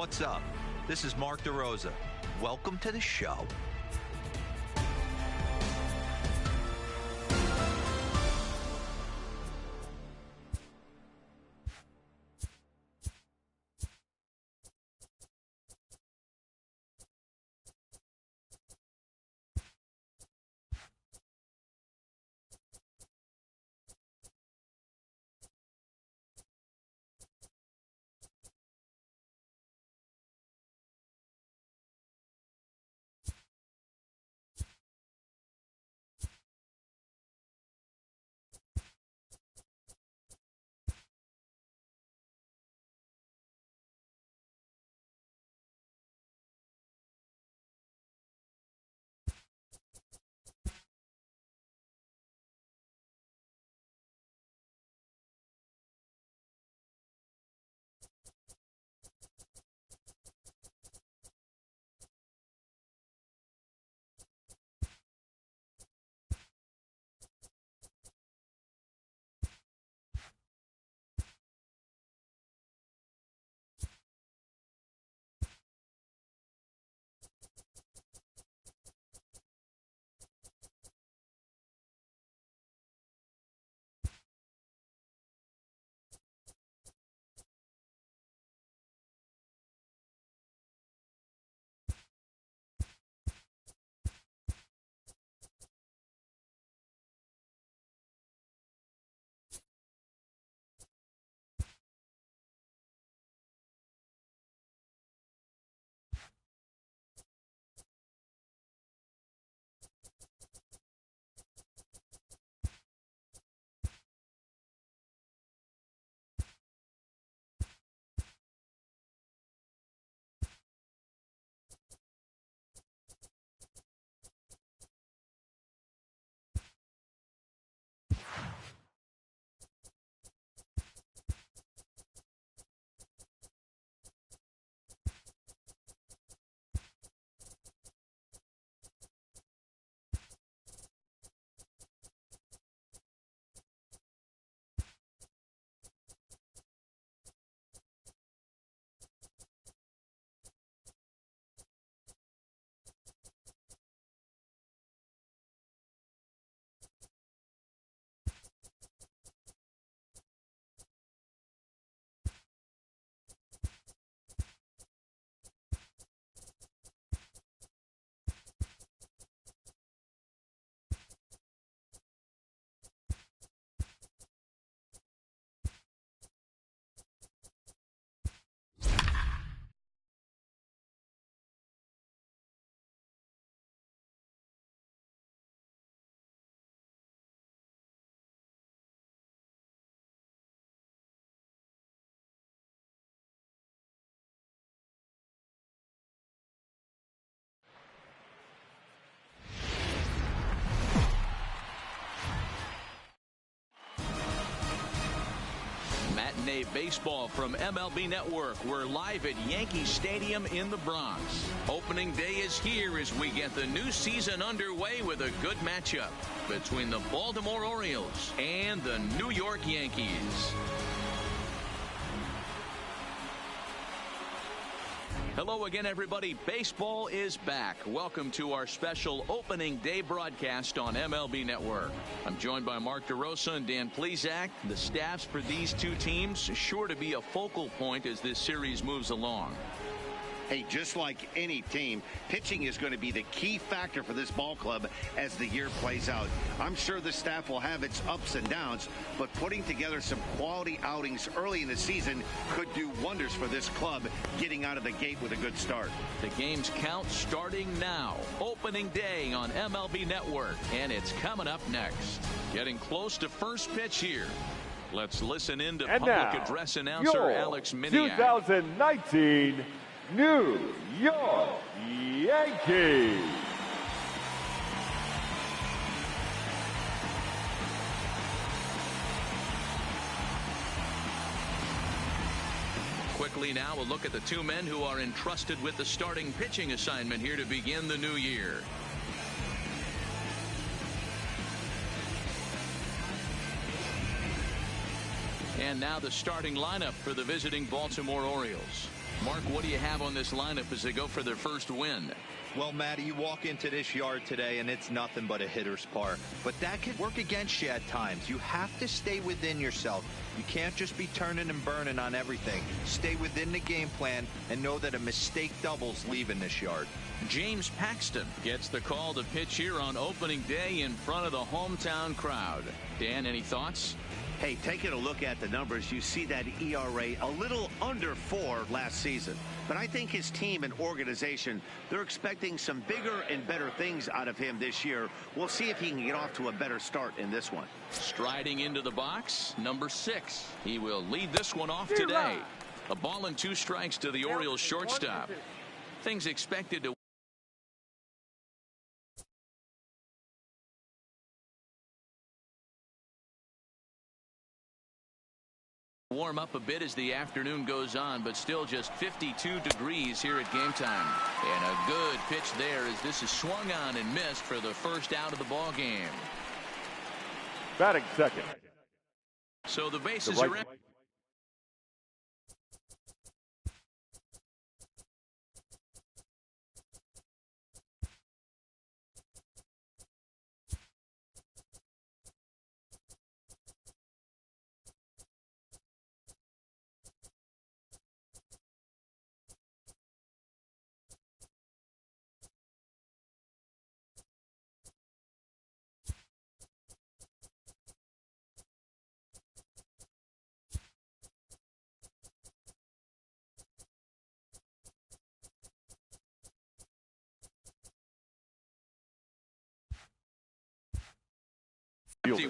What's up? This is Mark DeRosa. Welcome to the show. Matinee baseball from MLB Network. We're live at Yankee Stadium in the Bronx. Opening day is here as we get the new season underway with a good matchup between the Baltimore Orioles and the New York Yankees. Hello again, everybody. Baseball is back. Welcome to our special opening day broadcast on MLB Network. I'm joined by Mark DeRosa and Dan Plesac. The staffs for these two teams are sure to be a focal point as this series moves along. Hey, just like any team, pitching is going to be the key factor for this ball club as the year plays out. I'm sure the staff will have its ups and downs, but putting together some quality outings early in the season could do wonders for this club getting out of the gate with a good start. The games count starting now. Opening day on MLB Network, and it's coming up next. Getting close to first pitch here. Let's listen in to and public now, address announcer Alex Miniak. 2019 New York Yankees. Quickly now, we'll look at the two men who are entrusted with the starting pitching assignment here to begin the new year. And now the starting lineup for the visiting Baltimore Orioles. Mark, what do you have on this lineup as they go for their first win? Well, Matty, you walk into this yard today and it's nothing but a hitter's park. But that could work against you at times. You have to stay within yourself. You can't just be turning and burning on everything. Stay within the game plan and know that a mistake doubles leaving this yard. James Paxton gets the call to pitch here on opening day in front of the hometown crowd. Dan, any thoughts? Hey, taking a look at the numbers, you see that ERA a little under 4 last season. But I think his team and organization, they're expecting some bigger and better things out of him this year. We'll see if he can get off to a better start in this one. Striding into the box, number 6. He will lead this one off today. A ball and 2 strikes to the Orioles shortstop. Things expected to warm up a bit as the afternoon goes on, but still just 52 degrees here at game time. And a good pitch there as this is swung on and missed for the first out of the ball game. Batting second. So the bases are empty.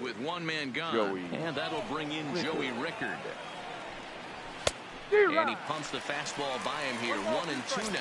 With one man gone, and that'll bring in Joey Rickard. And he pumps the fastball by him here. 1-2 now.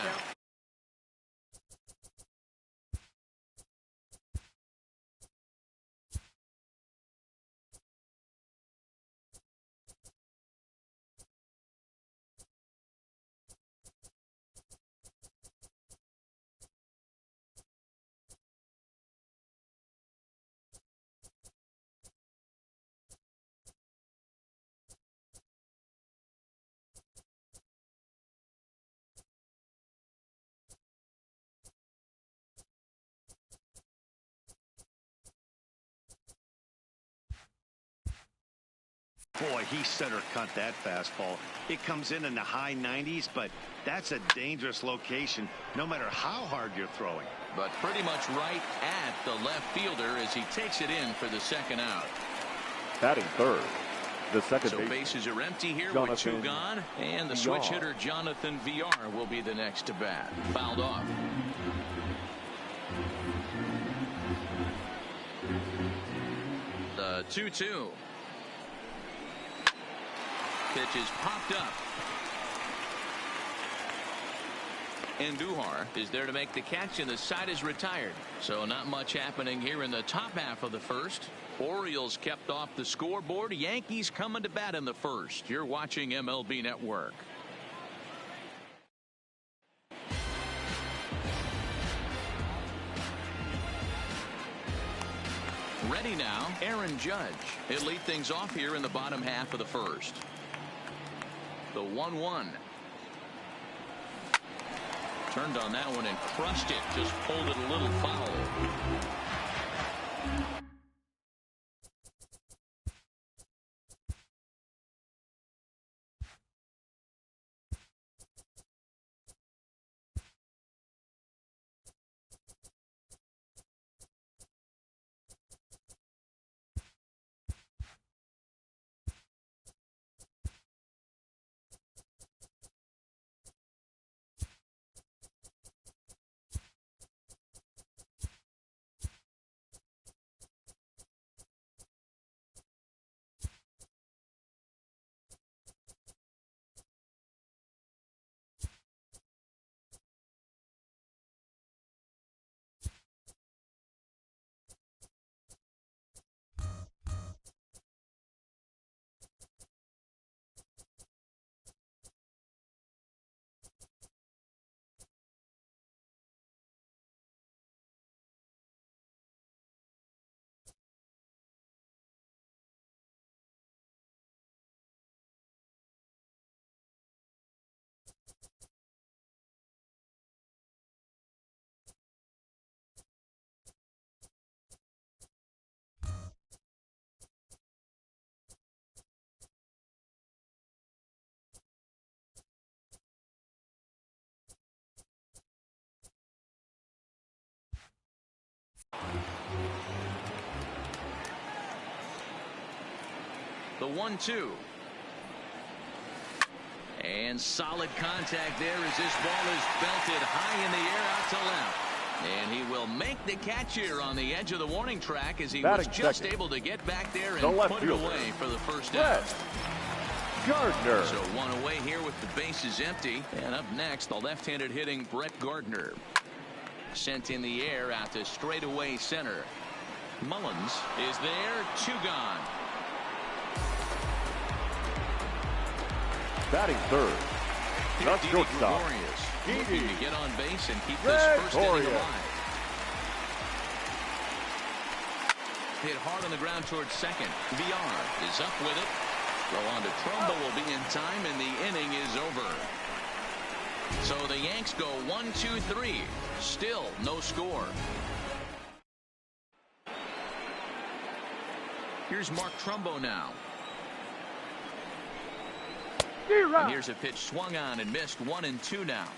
Boy, he center cut that fastball. It comes in the high 90s, but that's a dangerous location no matter how hard you're throwing. But pretty much right at the left fielder as he takes it in for the second out. Batting third. The second so bases are empty here Jonathan with 2 gone, and the switch hitter Jonathan VR will be the next to bat. Fouled off. The 2-2. Pitch is popped up. And Duhar is there to make the catch, and the side is retired. So not much happening here in the top half of the first. Orioles kept off the scoreboard. Yankees coming to bat in the first. You're watching MLB Network. Ready now, Aaron Judge. He'll lead things off here in the bottom half of the first. The 1-1. Turned on that one and crushed it. Just pulled it a little foul. The 1-2. And solid contact there as this ball is belted high in the air out to left. And he will make the catch here on the edge of the warning track as he was just able to get back there and put it away for the first out. Gardner. So one away here with the bases empty. And up next, the left-handed hitting Brett Gardner. Sent in the air out to straightaway center. Mullins is there, 2 gone. Batting third. The shortstop. Looking to get on base and keep this first inning alive. Hit hard on the ground towards second. VR is up with it. Throw on to Trumbo will be in time, and the inning is over. So the Yanks go 1-2-3. Still no score. Here's Mark Trumbo now. And here's a pitch swung on and missed. 1-2 now.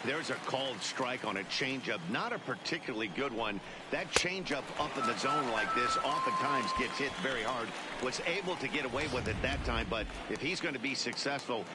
There's a called strike on a changeup, not a particularly good one. That changeup up in the zone like this oftentimes gets hit very hard. Was able to get away with it that time, but if he's going to be successful.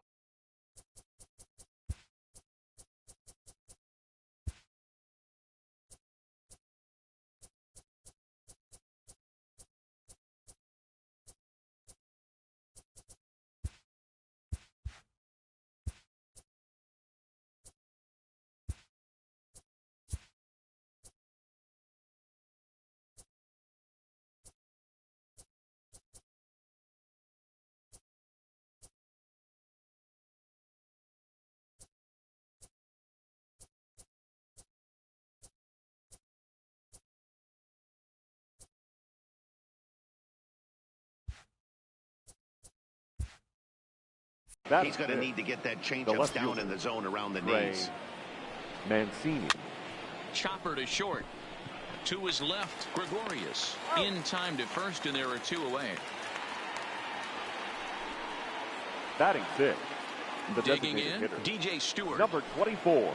He's going to need to get that changeup down in the zone around the knees. Mancini. Chopper to short. To his left, Gregorius. In time to first, and there are 2 away. Batting 6. The digging in, hitter, DJ Stewart. Number 24.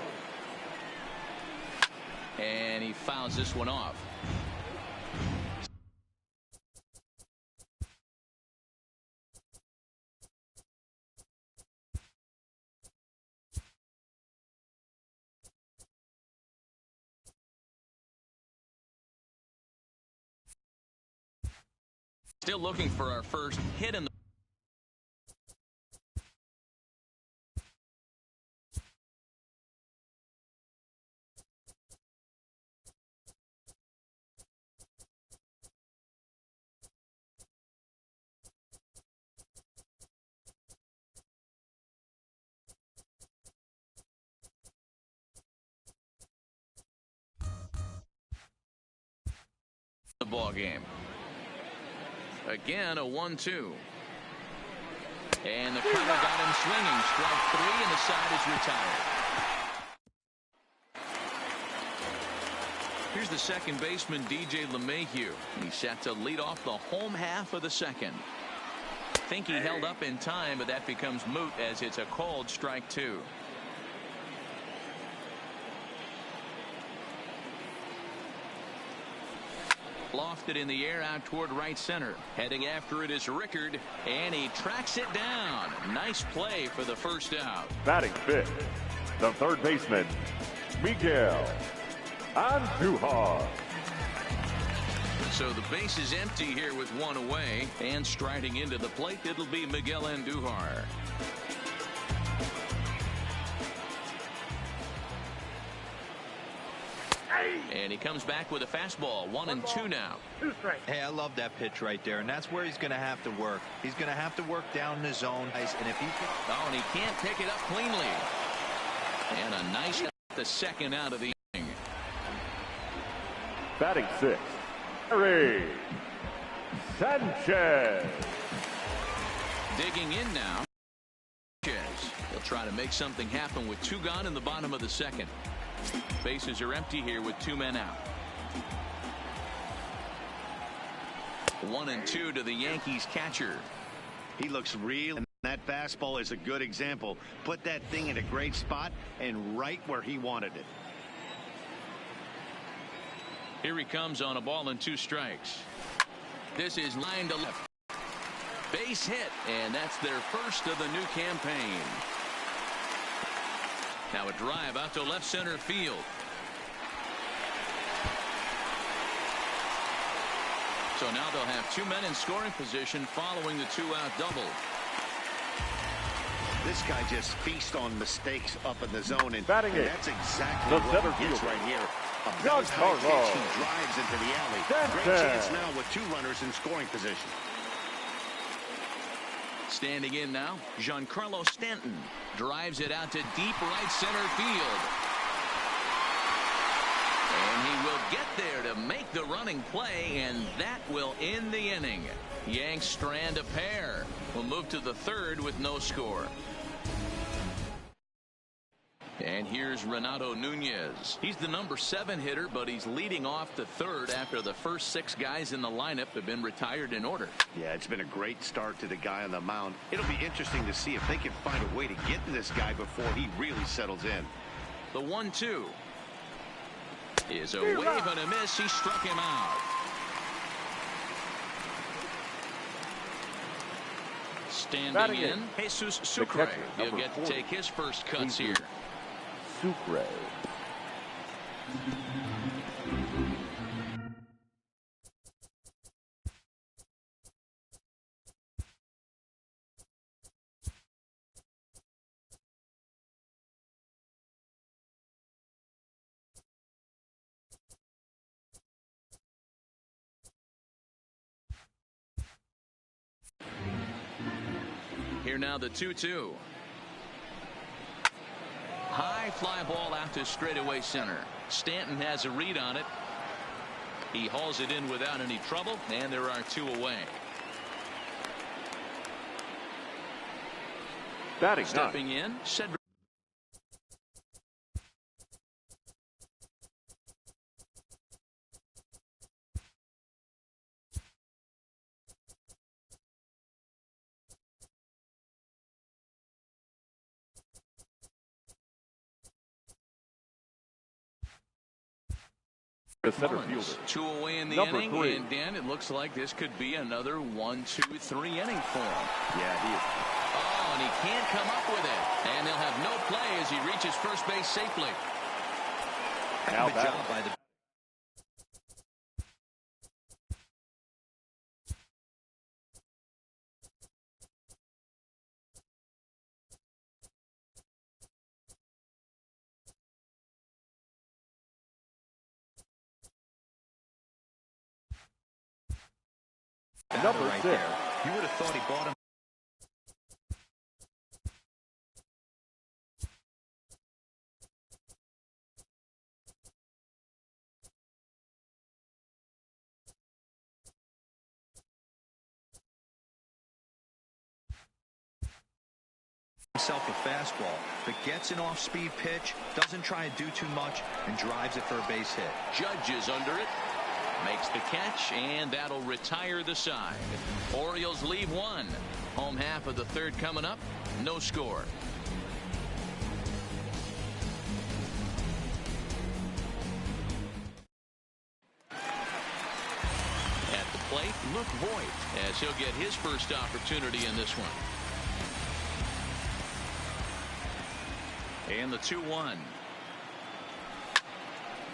And he fouls this one off. Still looking for our first hit in the ball game. Again, a 1-2. And the cutter got him swinging. Strike 3, and the side is retired. Here's the second baseman, DJ LeMahieu. He's set to lead off the home half of the second. Think he held up in time, but that becomes moot as it's a called strike 2. Lofted in the air out toward right center. Heading after it is Rickard, and he tracks it down. Nice play for the first out. Batting 5th, the third baseman, Miguel Andujar. So the base is empty here with 1 away, and striding into the plate, it'll be Miguel Andujar. And he comes back with a fastball. 1-2 now. Hey, I love that pitch right there, and that's where he's going to have to work. He's going to have to work down the zone, and if he and he can't pick it up cleanly. And a nice the second out of the inning. Batting 6th, Harry Sanchez. Digging in now. He'll try to make something happen with 2 gone in the bottom of the second. Bases are empty here with 2 men out. 1-2 to the Yankees catcher. He looks real, and that fastball is a good example. Put that thing in a great spot and right where he wanted it. Here he comes on a ball and 2 strikes. This is line to left. Base hit, and that's their first of the new campaign. Now a drive out to left center field. So now they'll have 2 men in scoring position following the 2-out double. This guy just feasts on mistakes up in the zone, and batting it, that's exactly what he gets right here. A big high pitch, he drives into the alley. Great chance now with 2 runners in scoring position. Standing in now, Giancarlo Stanton drives it out to deep right center field. And he will get there to make the running play, and that will end the inning. Yanks strand a pair. Will move to the 3rd with no score. And here's Renato Nunez. He's the number 7 hitter, but he's leading off the 3rd after the first 6 guys in the lineup have been retired in order. Yeah, it's been a great start to the guy on the mound. It'll be interesting to see if they can find a way to get to this guy before he really settles in. The 1-2 is a wave and a miss. He struck him out. Standing in, Jesus Sucre. He'll get to take his first cuts here. Sucre. Here now the 2-2. High fly ball out to straightaway center. Stanton has a read on it. He hauls it in without any trouble, and there are 2 away. Batting stepping in, Cedric. The center fielder. 2 away in the Number inning, 3. and Dan, it looks like this could be another 1-2-3 inning for him. Yeah, he is. Oh, and he can't come up with it, and they'll have no play as he reaches first base safely. Now Good job by the Number right 6. there. You would have thought he bought him. Himself a fastball, but gets an off-speed pitch, doesn't try to do too much, and drives it for a base hit. Judge is under it. Makes the catch, and that'll retire the side. Orioles leave 1. Home half of the 3rd coming up. No score. At the plate, Luke Voigt, as he'll get his first opportunity in this one. And the 2-1.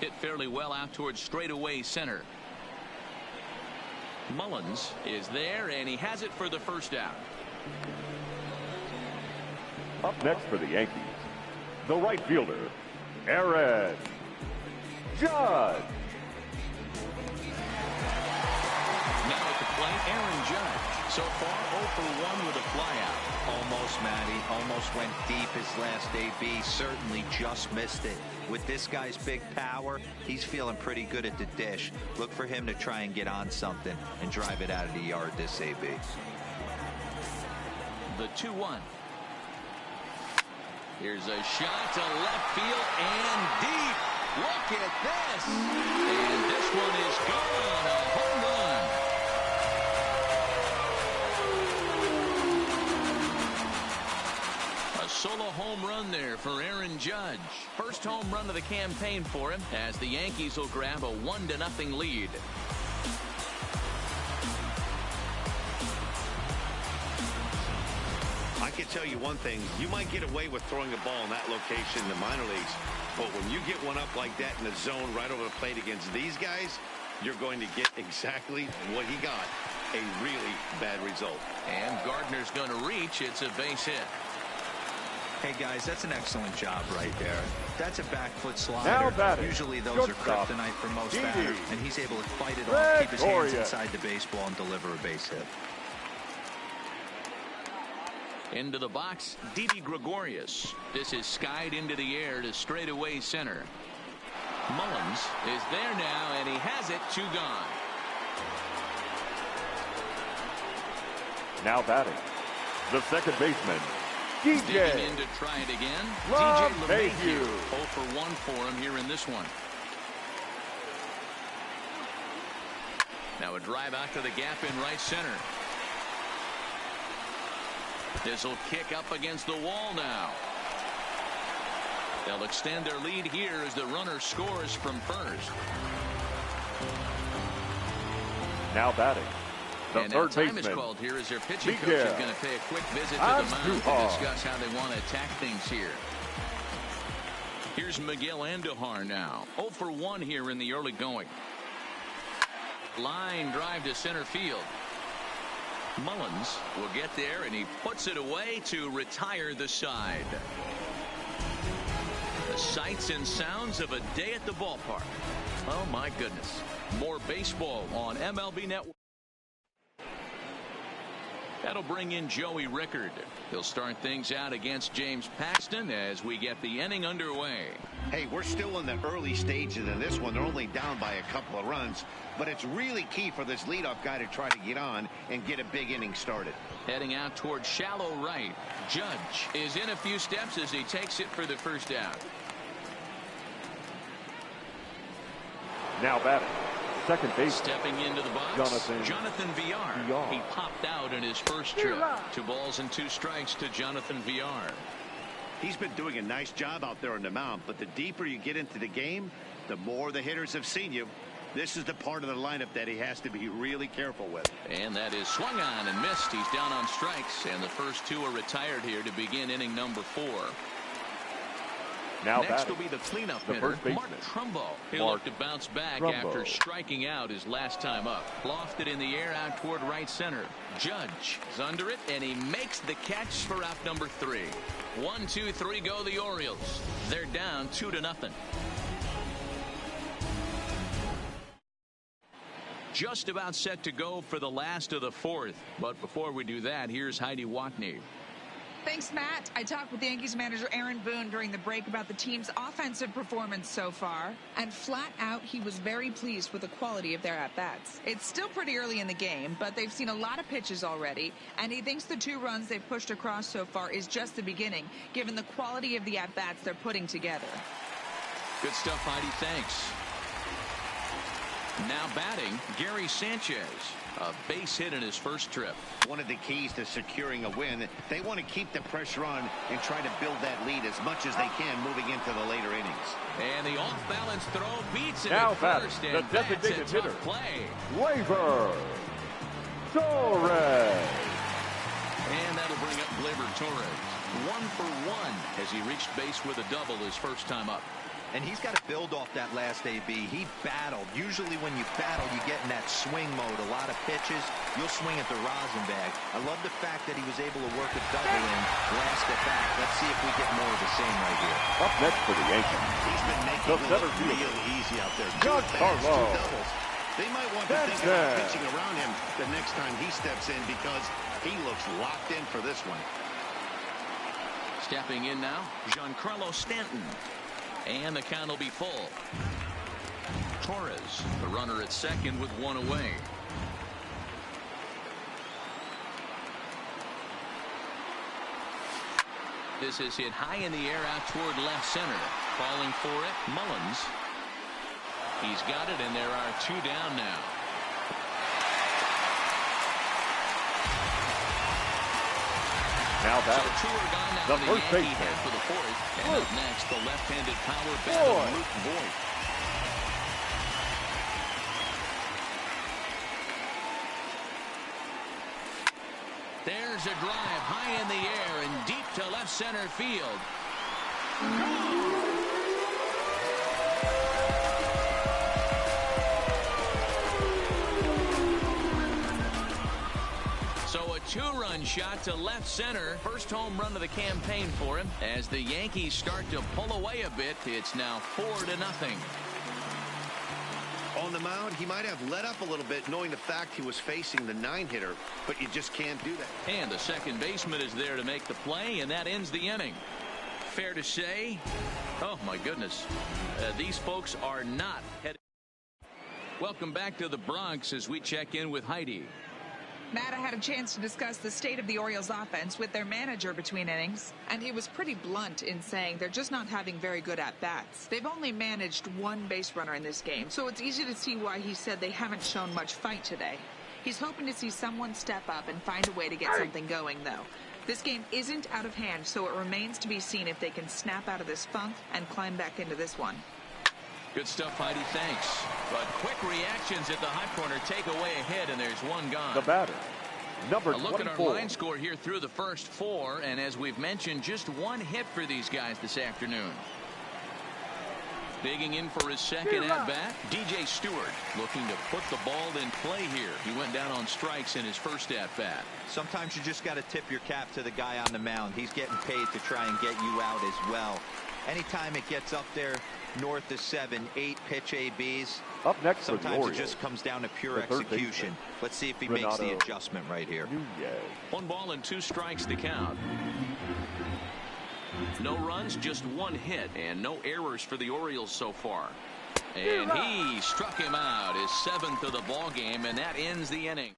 Hit fairly well out towards straightaway center. Mullins is there, and he has it for the first out. Up next for the Yankees, the right fielder, Aaron Judge. Now at the plate, Aaron Judge. So far, 0 for 1 with a flyout. Almost, Matty. Almost went deep his last AB. Certainly just missed it. With this guy's big power, he's feeling pretty good at the dish. Look for him to try and get on something and drive it out of the yard this AB. The 2-1. Here's a shot to left field and deep. Look at this. And this one is gone. A home run. solo home run there for Aaron Judge. First home run of the campaign for him as the Yankees will grab a 1-0 lead. I can tell you one thing. You might get away with throwing a ball in that location in the minor leagues, but when you get one up like that in the zone right over the plate against these guys, you're going to get exactly what he got, a really bad result. And Gardner's going to reach. It's a base hit. Hey, guys, that's an excellent job right there. That's a back foot slider. Now batting. Usually those Shortstop. are kryptonite for most Didi. batters, and he's able to fight it off, keep his hands Gregorius. inside the baseball, and deliver a base hit. Into the box, Didi Gregorius. This is skied into the air to straightaway center. Mullins is there now, and he has it. 2 gone. Now batting, the second baseman, Digging DJ. in to try it again. Rob DJ Mayhew. 0 for 1 for him here in this one. Now a drive out to the gap in right center. This will kick up against the wall now. They'll extend their lead here as the runner scores from first. Now batting, the And now third time is baseman, called here as their pitching coach Miguel is going to pay a quick visit to the mound to Andujar. discuss how they want to attack things here. Here's Miguel Andujar now. 0 for 1 here in the early going. Line drive to center field. Mullins will get there, and he puts it away to retire the side. The sights and sounds of a day at the ballpark. Oh, my goodness. More baseball on MLB Network. That'll bring in Joey Rickard. He'll start things out against James Paxton as we get the inning underway. Hey, we're still in the early stages in this one. They're only down by a couple of runs, but it's really key for this leadoff guy to try to get on and get a big inning started. Heading out toward shallow right. Judge is in a few steps as he takes it for the first out. now batting, second base, Stepping into the box, Jonathan Villar. Villar. He popped out in his first trip. 2 balls and 2 strikes to Jonathan Villar. He's been doing a nice job out there on the mound, but the deeper you get into the game, the more the hitters have seen you. This is the part of the lineup that he has to be really careful with. And that is swung on and missed. He's down on strikes, and the first 2 are retired here to begin inning number 4. now Next batting, will be the cleanup the hitter, first baseman, Mark Trumbo. He'll Mark look to bounce back Trumbo. after striking out his last time up. Lofted in the air out toward right center. Judge is under it, and he makes the catch for out number 3. 1, 2, 3 go the Orioles. They're down 2-0. Just about set to go for the last of the 4th. But before we do that, here's Heidi Watney. Thanks, Matt. I talked with Yankees manager Aaron Boone during the break about the team's offensive performance so far, and flat out, he was very pleased with the quality of their at-bats. It's still pretty early in the game, but they've seen a lot of pitches already, and he thinks the 2 runs they've pushed across so far is just the beginning, given the quality of the at-bats they're putting together. Good stuff, Heidi. Thanks. Now batting, Gary Sanchez. A base hit in his first trip. One of the keys to securing a win, they want to keep the pressure on and try to build that lead as much as they can moving into the later innings. And the off-balance throw beats it now at batting, first, the and that's a designated tough hitter, play. Gleyber Torres. And that'll bring up Gleyber Torres. 1 for 1 as he reached base with a double his first time up. And he's got to build off that last AB. He battled. Usually when you battle, you get in that swing mode. A lot of pitches, you'll swing at the rosin bag. I love the fact that he was able to work a double in last at bat. Let's see if we get more of the same right here. Up next for the Yankees, He's been making the it center look fielder, real easy out there. Giancarlo 2 doubles. They might want to think about Sanchez. pitching around him the next time he steps in because he looks locked in for this one. Stepping in now, Giancarlo Stanton. And the count will be full. Torres, the runner at second with 1 away. This is hit high in the air out toward left center. Falling for it, Mullins. He's got it, and there are 2 down now. Now So batting, two are gone now the in the first Yankee baseman. half of the fourth. And up next, the left-handed power bat of Luke Voigt. There's a drive high in the air and deep to left center field. So a two-run shot to left center. First home run of the campaign for him. As the Yankees start to pull away a bit, it's now 4-0. On the mound, he might have let up a little bit knowing the fact he was facing the 9-hitter, but you just can't do that. And the second baseman is there to make the play, and that ends the inning. Fair to say, oh my goodness, these folks are not headed. Welcome back to the Bronx as we check in with Heidi. Matt, I had a chance to discuss the state of the Orioles offense with their manager between innings, and he was pretty blunt in saying they're just not having very good at-bats. They've only managed one base runner in this game, so it's easy to see why he said they haven't shown much fight today. He's hoping to see someone step up and find a way to get something going, though. This game isn't out of hand, so it remains to be seen if they can snap out of this funk and climb back into this one. Good stuff, Heidi. Thanks. But quick reactions at the hot corner take away a hit, and there's one gone. The batter, number a look 24. at our line score here through the first four, and as we've mentioned, just one hit for these guys this afternoon. Digging in for his second at-bat, DJ Stewart looking to put the ball in play here. He went down on strikes in his first at-bat. Sometimes you just got to tip your cap to the guy on the mound. He's getting paid to try and get you out as well. Anytime it gets up there north of 7, 8 pitch ABs, Up next for the sometimes Orioles, it just comes down to pure the third execution. baseman, Let's see if he makes the adjustment right here. Nunez. 1 ball and 2 strikes to count. No runs, just one hit, and no errors for the Orioles so far. And he struck him out, his 7th of the ball game, and that ends the inning.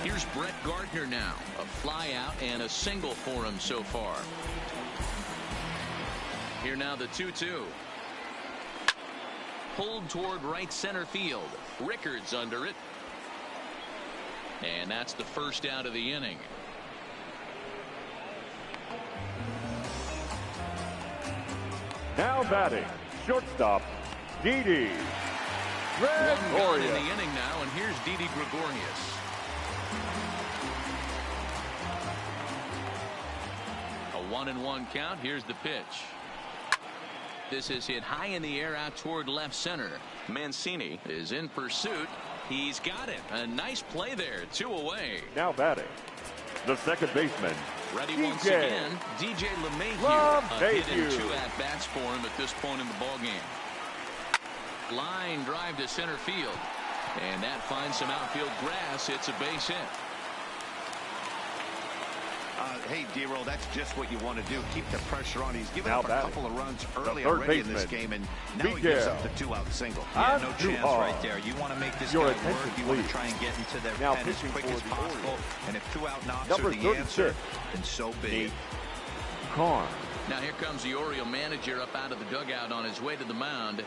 Here's Brett Gardner now. A fly out and a single for him so far. Here now the 2-2. Pulled toward right center field. Rickards under it. And that's the first out of the inning. Now batting, shortstop, Didi One gone in Gregorius. the inning now, and here's Didi Gregorius. A 1-1 count. Here's the pitch. This is hit high in the air out toward left center. Mancini is in pursuit. He's got it. A nice play there. 2 away. Now batting, the second baseman, Ready DJ once again. DJ LeMahieu. A hit in LeMahieu. 2 at-bats for him at this point in the ballgame. Line drive to center field. And that finds some outfield grass. It's a base hit. Hey, D-Roll, that's just what you want to do. Keep the pressure on. He's given Now up a batting, couple of runs early third already in this baseman, game, and now he gives up the 2-out single. Yeah, no Andrew chance right there. You want to make this Your guy attention, work. You want to please. try and get into their Now pen as pitching quick for as the possible. Orioles. And if 2-out knocks Number are the 36, answer, then so be it. Karn. Now here comes the Oriole manager up out of the dugout on his way to the mound.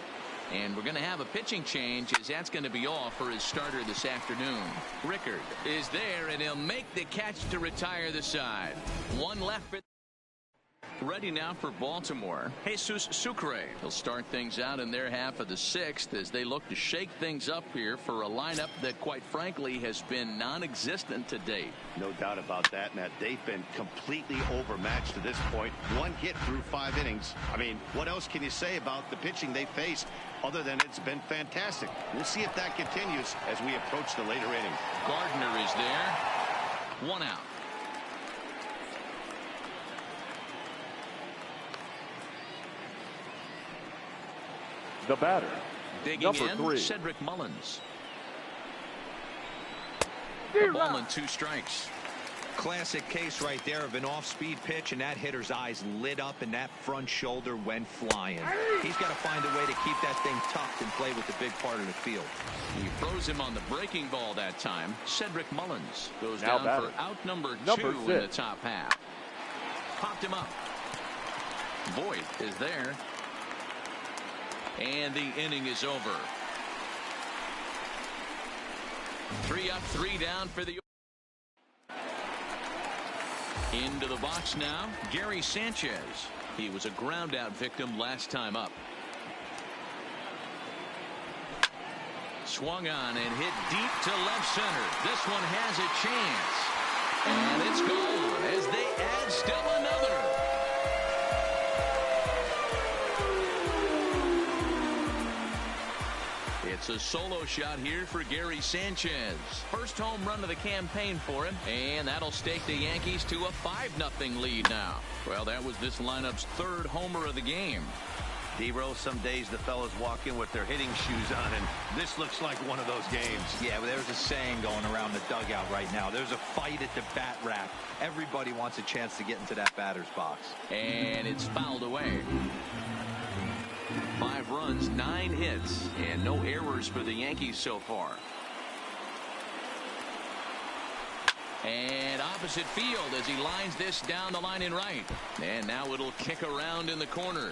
And we're going to have a pitching change, as that's going to be off for his starter this afternoon. Rickard is there, and he'll make the catch to retire the side. One left for. Ready now for Baltimore. Jesus Sucre. He'll start things out in their half of the 6th as they look to shake things up here for a lineup that, quite frankly, has been non-existent to date. No doubt about that, Matt. They've been completely overmatched to this point. 1 hit through 5 innings. I mean, what else can you say about the pitching they faced other than it's been fantastic? We'll see if that continues as we approach the later innings. Gardner is there. 1 out. The batter, Digging number in, 3. Cedric Mullins. A ball and 2 strikes. Classic case right there of an off-speed pitch, and that hitter's eyes lit up and that front shoulder went flying. He's got to find a way to keep that thing tucked and play with the big part of the field. He froze him on the breaking ball that time. Cedric Mullins goes Now down batting, for out number 2 6. in the top half. Popped him up. Voigt is there. And the inning is over. 3 up, 3 down for the. Into the box now, Gary Sanchez. He was a ground out victim last time up. Swung on and hit deep to left center. This one has a chance. And it's gone as they add still another. It's a solo shot here for Gary Sanchez. First home run of the campaign for him, and that'll stake the Yankees to a 5-0 lead now. Well, that was this lineup's third homer of the game. D-Rose, some days the fellas walk in with their hitting shoes on, and this looks like one of those games. Yeah, well, there's a saying going around the dugout right now. There's a fight at the bat rack. Everybody wants a chance to get into that batter's box. And it's fouled away. 5 runs, 9 hits, and no errors for the Yankees so far. And opposite field as he lines this down the line in right. And now it'll kick around in the corner.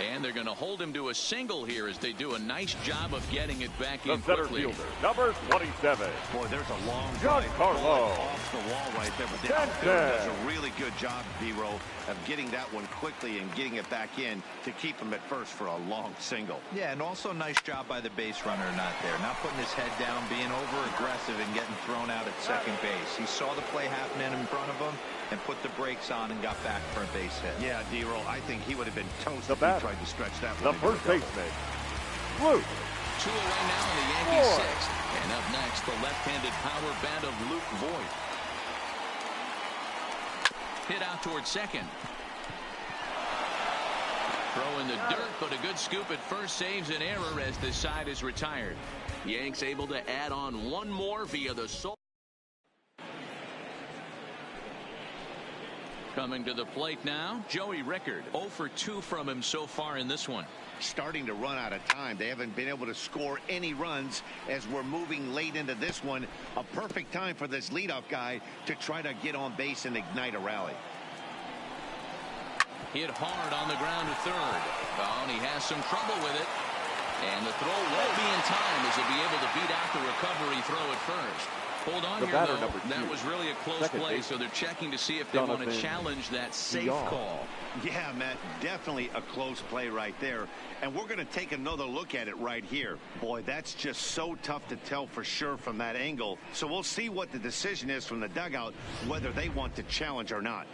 And they're going to hold him to a single here as they do a nice job of getting it back in quickly. Center fielder, number 27. Boy, there's a long drive off the wall right there. But the outfielder does a really good job, D-Row, of getting that one quickly and getting it back in to keep him at first for a long single. Yeah, and also nice job by the base runner not there. Not putting his head down, being over-aggressive and getting thrown out at second base. He saw the play happening in front of him and put the brakes on and got back for a base hit. Yeah, D-Row, I think he would have been toast if he tried to stretch that one. The first baseman, Luke. 2 away now in the Yankees' sixth. And up next, the left-handed power bat of Luke Voigt. Hit out towards second. Throw in the dirt, but a good scoop at first saves an error as this side is retired. Yanks able to add on one more via the sole. Coming to the plate now, Joey Rickard. 0 for 2 from him so far in this one. Starting to run out of time. They haven't been able to score any runs as we're moving late into this one. A perfect time for this leadoff guy to try to get on base and ignite a rally. Hit hard on the ground to third. Oh, and he has some trouble with it. And the throw won't be in time as he'll be able to beat out the recovery throw at first. Hold on here, though. That was really a close play, so they're checking to see if they want to challenge that safe call. Yeah, Matt, definitely a close play right there. And we're going to take another look at it right here. Boy, that's just so tough to tell for sure from that angle. So we'll see what the decision is from the dugout, whether they want to challenge or not.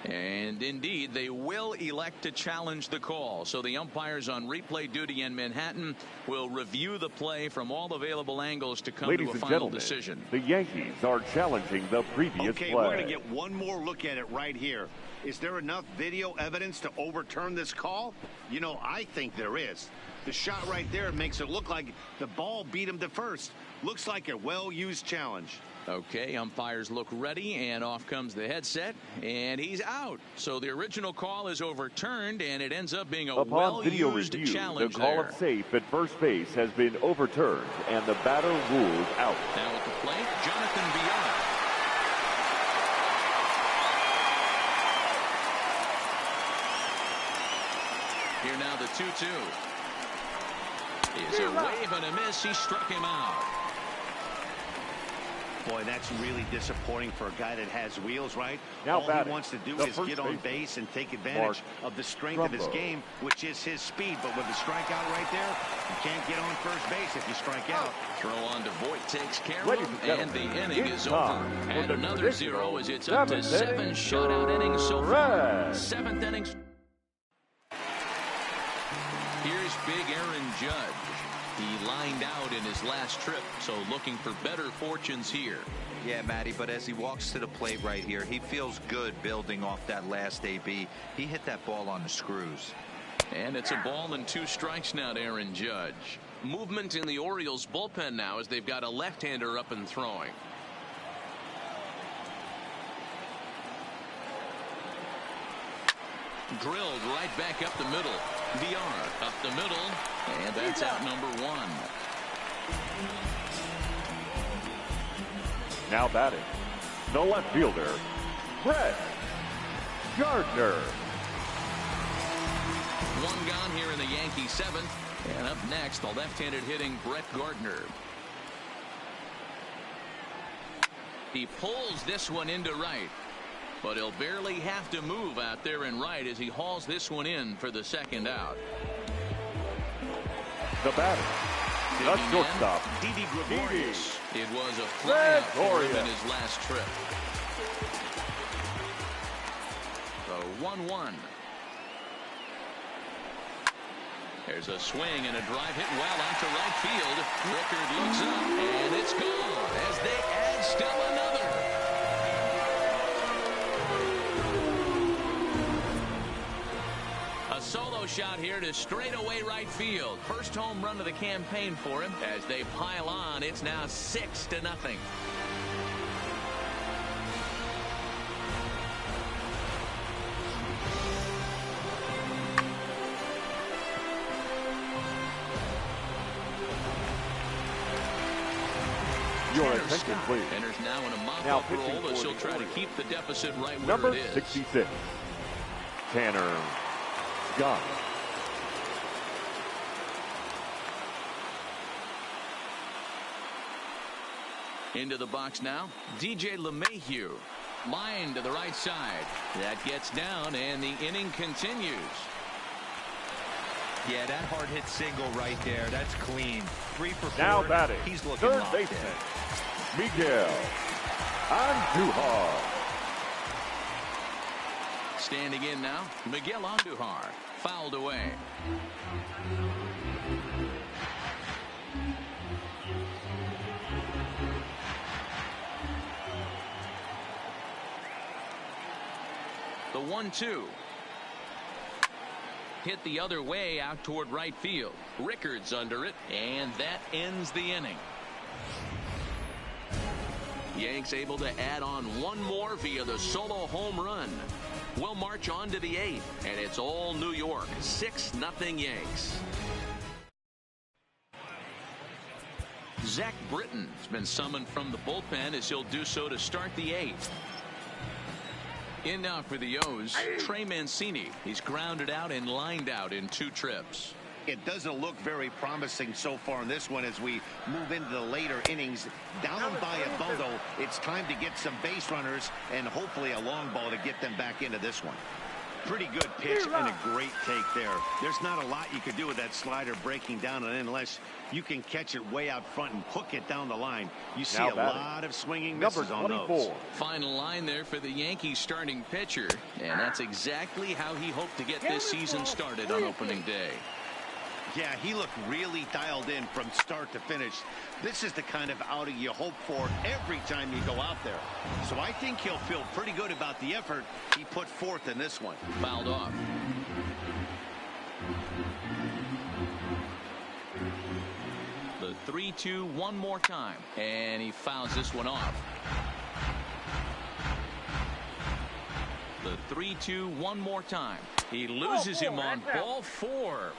And indeed, they will elect to challenge the call. So the umpires on replay duty in Manhattan will review the play from all available angles to come to a final decision. The Yankees are challenging the previous play. We're going to get one more look at it right here. Is there enough video evidence to overturn this call? You know, I think there is. The shot right there makes it look like the ball beat him to first. Looks like a well-used challenge. Okay, umpires look ready, and off comes the headset, and he's out. So the original call is overturned, and it ends up being a well-used challenge. The call of safe at first base has been overturned, and the batter ruled out. Now at the plate, Jonathan Villar. Here now the 2-2. Is a wave and a miss. He struck him out. Boy, that's really disappointing for a guy that has wheels, right? Now all he wants to do is get on base and take advantage of the strength of his game, which is his speed. But with the strikeout right there, you can't get on first base if you strike out. Throw on to Voigt takes care of him, and the inning is over. And another 0 as it's up to 7 shutout innings so far. 7th inning. Here's big Aaron Judge. He lined out in his last trip, so looking for better fortunes here. Yeah, Matty, but as he walks to the plate right here, he feels good building off that last AB. He hit that ball on the screws. And it's a ball and 2 strikes now to Aaron Judge. Movement in the Orioles bullpen now as they've got a left-hander up and throwing. Drilled right back up the middle. VR up the middle, and that's out number 1. Now batting, the left fielder, Brett Gardner. 1 gone here in the Yankee 7th, and up next, the left-handed hitting Brett Gardner. He pulls this one into right. But he'll barely have to move out there in right as he hauls this one in for the second out. The batter, the shortstop, Didi Gregorius. It was a Red flyout for him in his last trip. The 1-1. There's a swing and a drive hit well out to right field. Rickard looks up, and it's gone as they add still another. A solo shot here to straightaway right field. First home run of the campaign for him. As they pile on, it's now 6-0. Your attention, please. Enters now in a mop-up role as she'll try to keep the deficit right where Number it is. 66, Tanner Scott. Into the box now, DJ LeMahieu. Line to the right side. That gets down, and the inning continues. Yeah, that hard hit single right there. That's clean. 3 for 4. Now batting, He's looking third locked baseman, in. Miguel Andujar. Standing in now, Miguel Andujar. Fouled away. The 1-2. Hit the other way out toward right field. Rickard's under it, and that ends the inning. Yanks able to add on one more via the solo home run. We'll march on to the 8th, and it's all New York. 6-0 Yanks. Zach Britton's been summoned from the bullpen as he'll do so to start the 8th. In now for the O's, Trey Mancini. He's grounded out and lined out in 2 trips. It doesn't look very promising so far in this one as we move into the later innings. Down by a bundle, it's time to get some base runners and hopefully a long ball to get them back into this one. Pretty good pitch and a great take there. There's not a lot you could do with that slider breaking down and unless you can catch it way out front and hook it down the line. You see a lot of swinging misses on those. Final line there for the Yankees starting pitcher, and that's exactly how he hoped to get this season started on opening day. Yeah, he looked really dialed in from start to finish. This is the kind of outing you hope for every time you go out there. So I think he'll feel pretty good about the effort he put forth in this one. Fouled off. The 3-2 one more time, and he fouls this one off. The 3-2 one more time. He loses him on ball 4.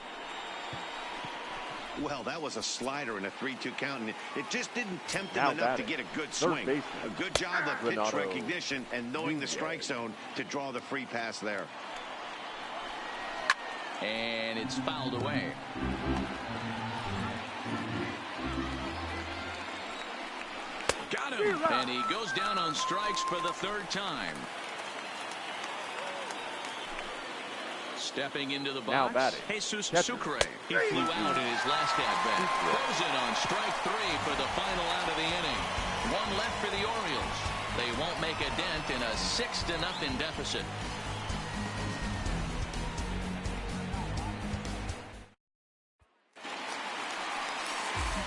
Well, that was a slider in a 3-2 count, and it just didn't tempt him enough to get a good swing. A good job of pitch recognition and knowing the strike zone to draw the free pass there. And it's fouled away. Got him. And he goes down on strikes for the 3rd time. Stepping into the box, Jesus Sucre. He flew out in his last at-bat. Throws it on strike 3 for the final out of the inning. 1 left for the Orioles. They won't make a dent in a 6-0 deficit.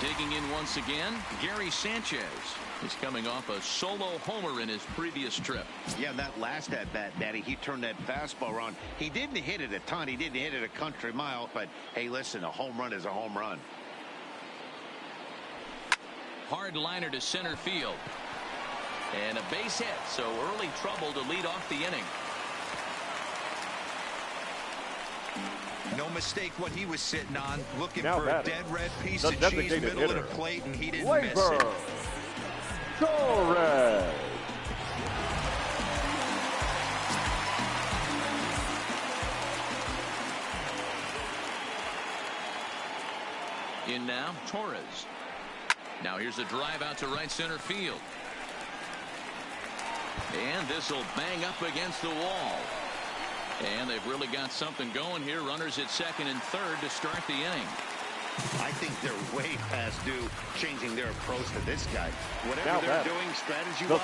Digging in once again, Gary Sanchez. He's coming off a solo homer in his previous trip. Yeah, that last at-bat, Daddy, he turned that fastball around. He didn't hit it a ton. He didn't hit it a country mile. But, hey, listen, a home run is a home run. Hard liner to center field. And a base hit, so early trouble to lead off the inning. No mistake what he was sitting on, looking now for a dead red piece of cheese middle of the plate, and he didn't miss it. Torres. In now, Torres. Now here's a drive out to right center field. And this will bang up against the wall. And they've really got something going here. Runners at second and third to start the inning. I think they're way past due changing their approach to this guy. Whatever they're doing strategy-wise,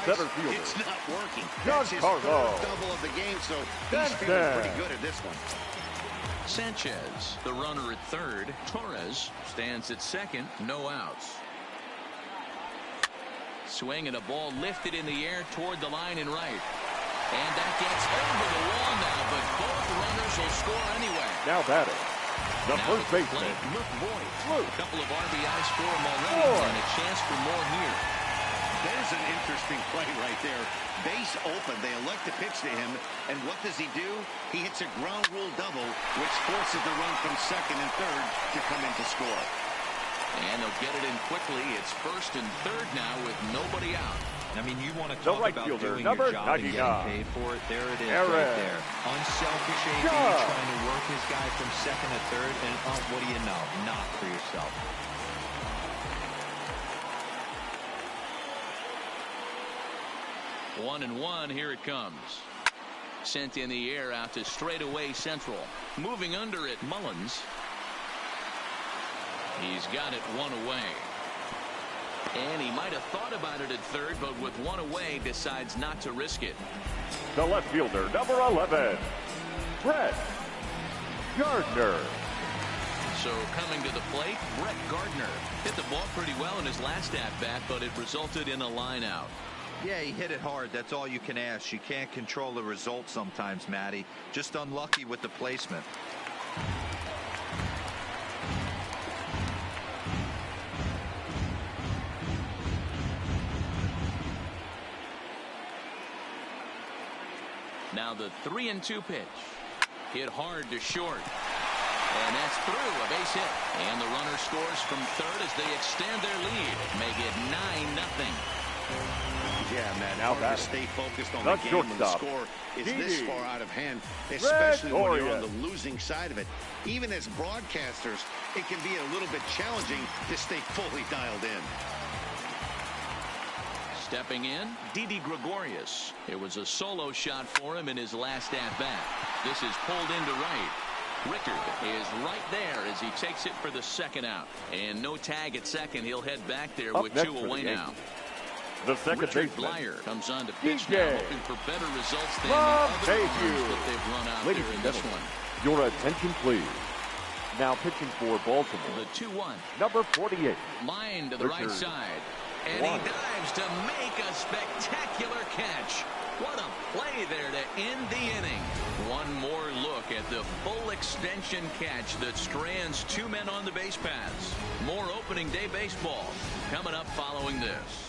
it's not working. That's his third double of the game, so he's feeling pretty good at this one. Sanchez, the runner at third. Torres stands at second. No outs. Swing and a ball lifted in the air toward the line and right. And that gets over the wall now, but both runners will score anyway. Now batting, the first baseman, Luke Voigt. A couple of RBIs for him already, and a chance for more here. There's an interesting play right there. Base open. They elect to pitch to him, and what does he do? He hits a ground rule double, which forces the run from second and third to come in to score. And they'll get it in quickly. It's first and third now with nobody out. I mean, you want to talk right about fielder, doing number your job 99. and getting paid for it. There it is right there. Unselfish AB, trying to work his guy from second to third, and what do you know? Not for yourself. One and one, here it comes. Sent in the air out to straightaway central. Moving under it, Mullins. He's got it one away. And he might have thought about it at third, but with one away, decides not to risk it. The left fielder, number 11, Brett Gardner. So coming to the plate, Brett Gardner hit the ball pretty well in his last at-bat, but it resulted in a line out. Yeah, he hit it hard. That's all you can ask. You can't control the result sometimes, Matty. Just unlucky with the placement. Now the 3-2 pitch. Hit hard to short. And that's through, a base hit. And the runner scores from third as they extend their lead. Make it 9-0. Yeah, man, now hard to stay focused on the game when the score is this far out of hand, especially when you're on the losing side of it. Even as broadcasters, it can be a little bit challenging to stay fully dialed in. Stepping in, Didi Gregorius. It was a solo shot for him in his last at-bat. This is pulled into right. Rickard is right there as he takes it for the second out. And no tag at second. He'll head back there with two away now. The second Richard baseman, Blyer comes on to pitch now, hoping for better results than the other runs that they've run out there in this one. Your attention, please. Now pitching for Baltimore, The 2-1. number 48. Line to the right side. And he dives to make a spectacular catch. What a play there to end the inning. One more look at the full extension catch that strands two men on the base paths. More opening day baseball coming up following this.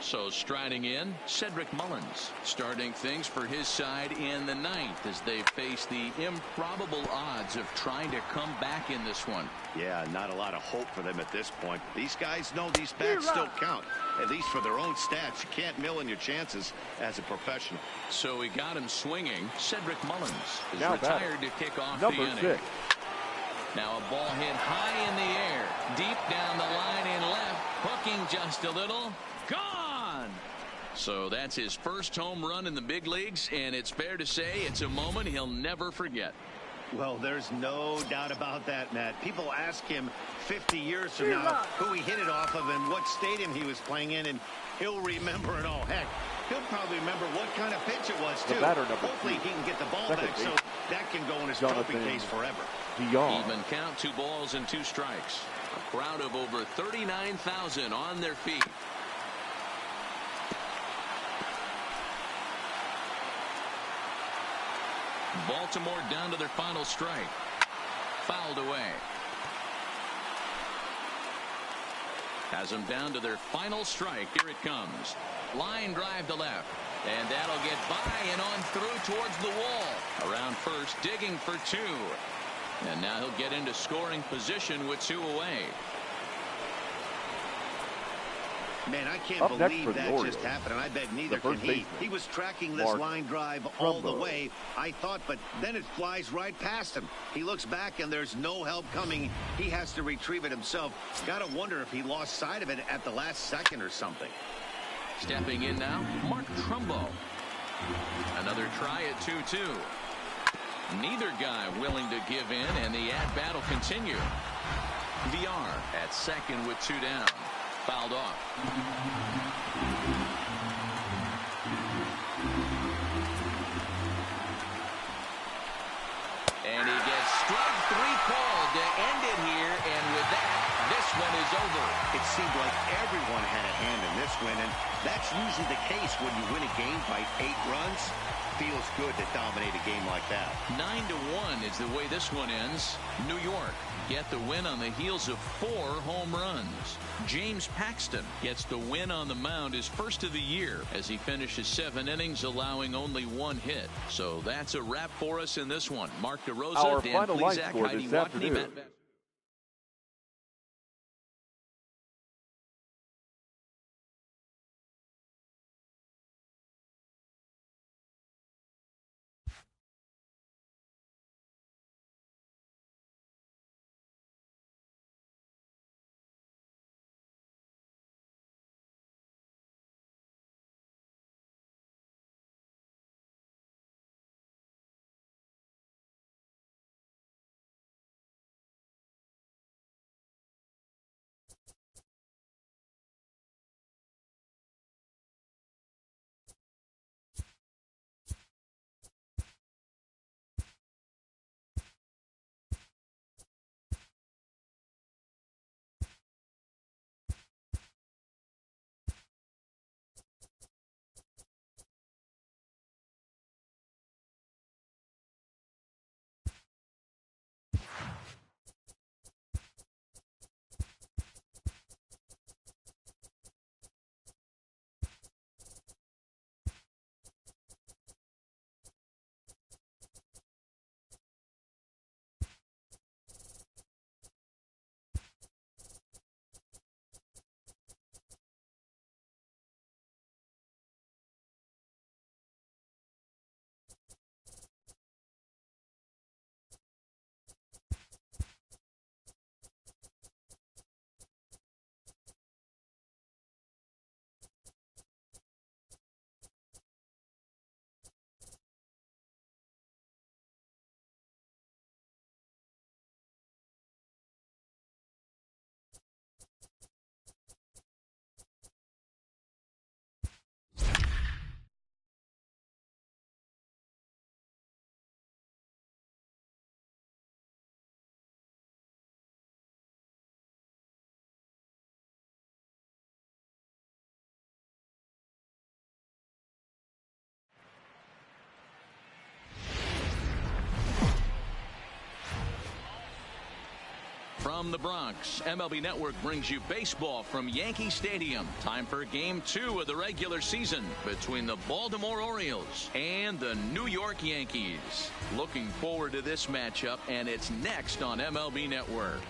So striding in, Cedric Mullins, starting things for his side in the ninth as they face the improbable odds of trying to come back in this one. Yeah, not a lot of hope for them at this point. These guys know these bats still count, at least for their own stats. You can't mill in your chances as a professional. So he got him swinging. Cedric Mullins is retired to kick off the inning. 6. Now a ball hit high in the air, deep down the line in left, hooking just a little. Gone! So that's his first home run in the big leagues, and it's fair to say it's a moment he'll never forget. Well, there's no doubt about that, Matt. People ask him 50 years from now who he hit it off of and what stadium he was playing in, and he'll remember it all. Heck, he'll probably remember what kind of pitch it was, too. Hopefully he can get the ball back so that can go in his trophy case forever. Even count, 2 balls and 2 strikes. A crowd of over 39,000 on their feet. Baltimore down to their final strike. Fouled away. Has them down to their final strike. Here it comes. Line drive to left. And that'll get by and on through towards the wall. Around first, digging for 2. And now he'll get into scoring position with 2 away. Man, I can't Up next believe for the that Orioles, just happened, and I bet neither the can first he. baseman, He was tracking this Mark line drive all the Trumbo. way, I thought, but then it flies right past him. He looks back, and there's no help coming. He has to retrieve it himself. Got to wonder if he lost sight of it at the last second or something. Stepping in now, Mark Trumbo. Another try at 2-2. Neither guy willing to give in, and the at-bat will continue. VR at second with 2 down. Fouled off. And he gets strike 3 called to end it here, and with that, this one is over. It seemed like everyone had a hand in this win, and that's usually the case when you win a game by 8 runs. Feels good to dominate a game like that. 9-1 is the way this one ends. New York get the win on the heels of 4 home runs. James Paxton gets the win on the mound, his first of the year, as he finishes 7 innings, allowing only 1 hit. So that's a wrap for us in this one. Mark DeRosa, Our Dan final line Plesac, score Heidi this Watney, afternoon. Matt. From the Bronx, MLB Network brings you baseball from Yankee Stadium. Time for Game 2 of the regular season between the Baltimore Orioles and the New York Yankees. Looking forward to this matchup, and it's next on MLB Network.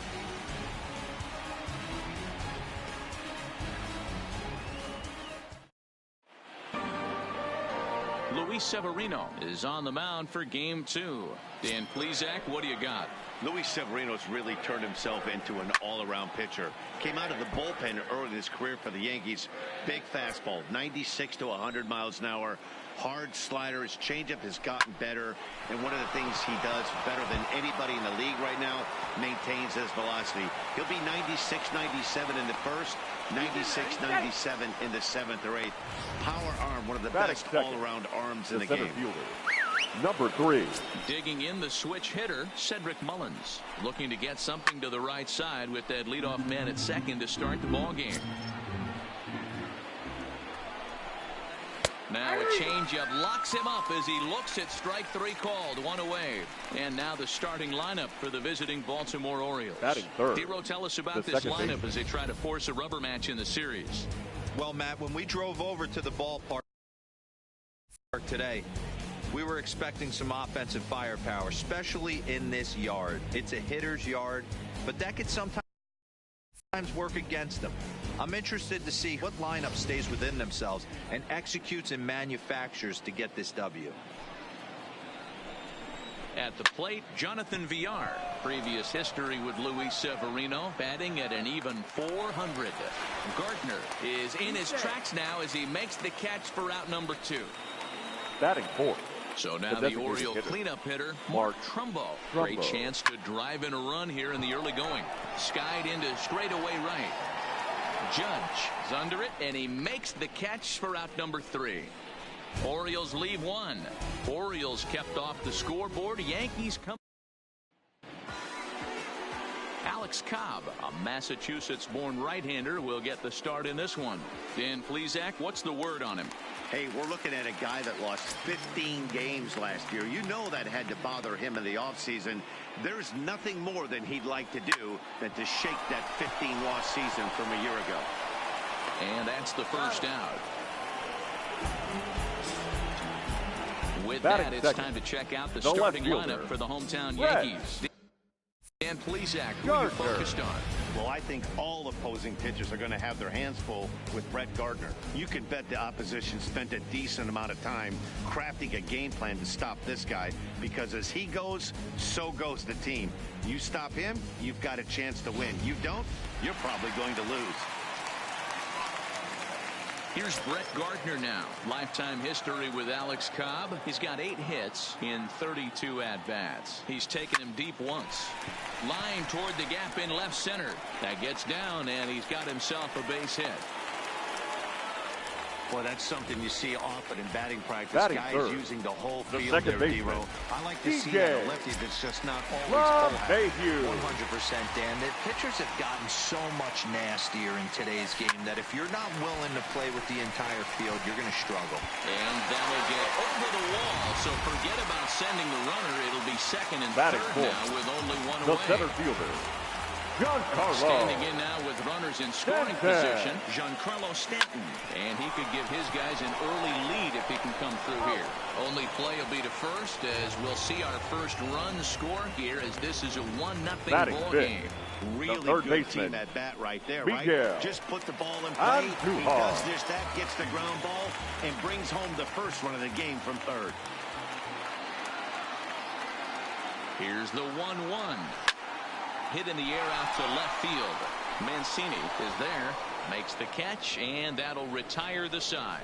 Luis Severino is on the mound for Game 2. Dan Plesac, what do you got? Luis Severino's really turned himself into an all-around pitcher. Came out of the bullpen early in his career for the Yankees. Big fastball, 96 to 100 miles an hour. Hard slider. His changeup has gotten better. And one of the things he does better than anybody in the league right now, maintains his velocity. He'll be 96, 97 in the first, 96, 97 in the 7th or 8th. Power arm, one of the best all-around arms in the game. Number 3. Digging in the switch hitter, Cedric Mullins. Looking to get something to the right side with that leadoff man at second to start the ball game. Now a changeup locks him up as he looks at strike 3 called. 1 away. And now the starting lineup for the visiting Baltimore Orioles. Batting third. Dero, tell us about this lineup as they try to force a rubber match in the series. Well, Matt, when we drove over to the ballpark today, we were expecting some offensive firepower, especially in this yard. It's a hitter's yard, but that could sometimes work against them. I'm interested to see what lineup stays within themselves and executes and manufactures to get this W. At the plate, Jonathan Villar. Previous history with Luis Severino, batting at an even 400. Gardner is in his tracks now as he makes the catch for out number 2. Batting fourth. So now the Oriole cleanup hitter, Mark Trumbo. Great chance to drive in a run here in the early going. Skied into straightaway right. Judge is under it, and he makes the catch for out number 3. Orioles leave 1. Orioles kept off the scoreboard. Yankees come. Alex Cobb, a Massachusetts-born right-hander, will get the start in this one. Dan Plesac, what's the word on him? Hey, we're looking at a guy that lost 15 games last year. You know that had to bother him in the offseason. There's nothing more than he'd like to do than to shake that 15-loss season from a year ago. And that's the first out. With Batting that, it's second. time to check out the The starting left lineup fielder. for the hometown Red. Yankees. Dan Plesac, who are you focused on? Well, I think all opposing pitchers are going to have their hands full with Brett Gardner. You can bet the opposition spent a decent amount of time crafting a game plan to stop this guy, because as he goes, so goes the team. You stop him, you've got a chance to win. You don't, you're probably going to lose. Here's Brett Gardner now. Lifetime history with Alex Cobb. He's got 8 hits in 32 at-bats. He's taken him deep once. Line toward the gap in left center. That gets down, and he's got himself a base hit. Boy, that's something you see often in batting practice. Batting Guys third. using the whole The field second there, baseman. D-Row. I like to see DJ. that a lefty that's just not always Rob full. Mayhew. 100%, Dan. The pitchers have gotten so much nastier in today's game that if you're not willing to play with the entire field, you're going to struggle. And that'll get over the wall, so forget about sending the runner. It'll be second and Batting third fourth. now with only 1 The away. center fielder, Giancarlo. Standing in now with runners in scoring Stanton. position, Giancarlo Stanton. And he could give his guys an early lead if he can come through here. Only play will be to first, as we'll see our first run score here, as this is a 1-0 Batting ball fifth. game. Really third good baseman, team at bat right there, Miguel right? Just put the ball in play. Andujar. He does this, that gets the ground ball, and brings home the first run of the game from third. Here's the 1-1. Hit in the air out to left field. Mancini is there, makes the catch, and that'll retire the side.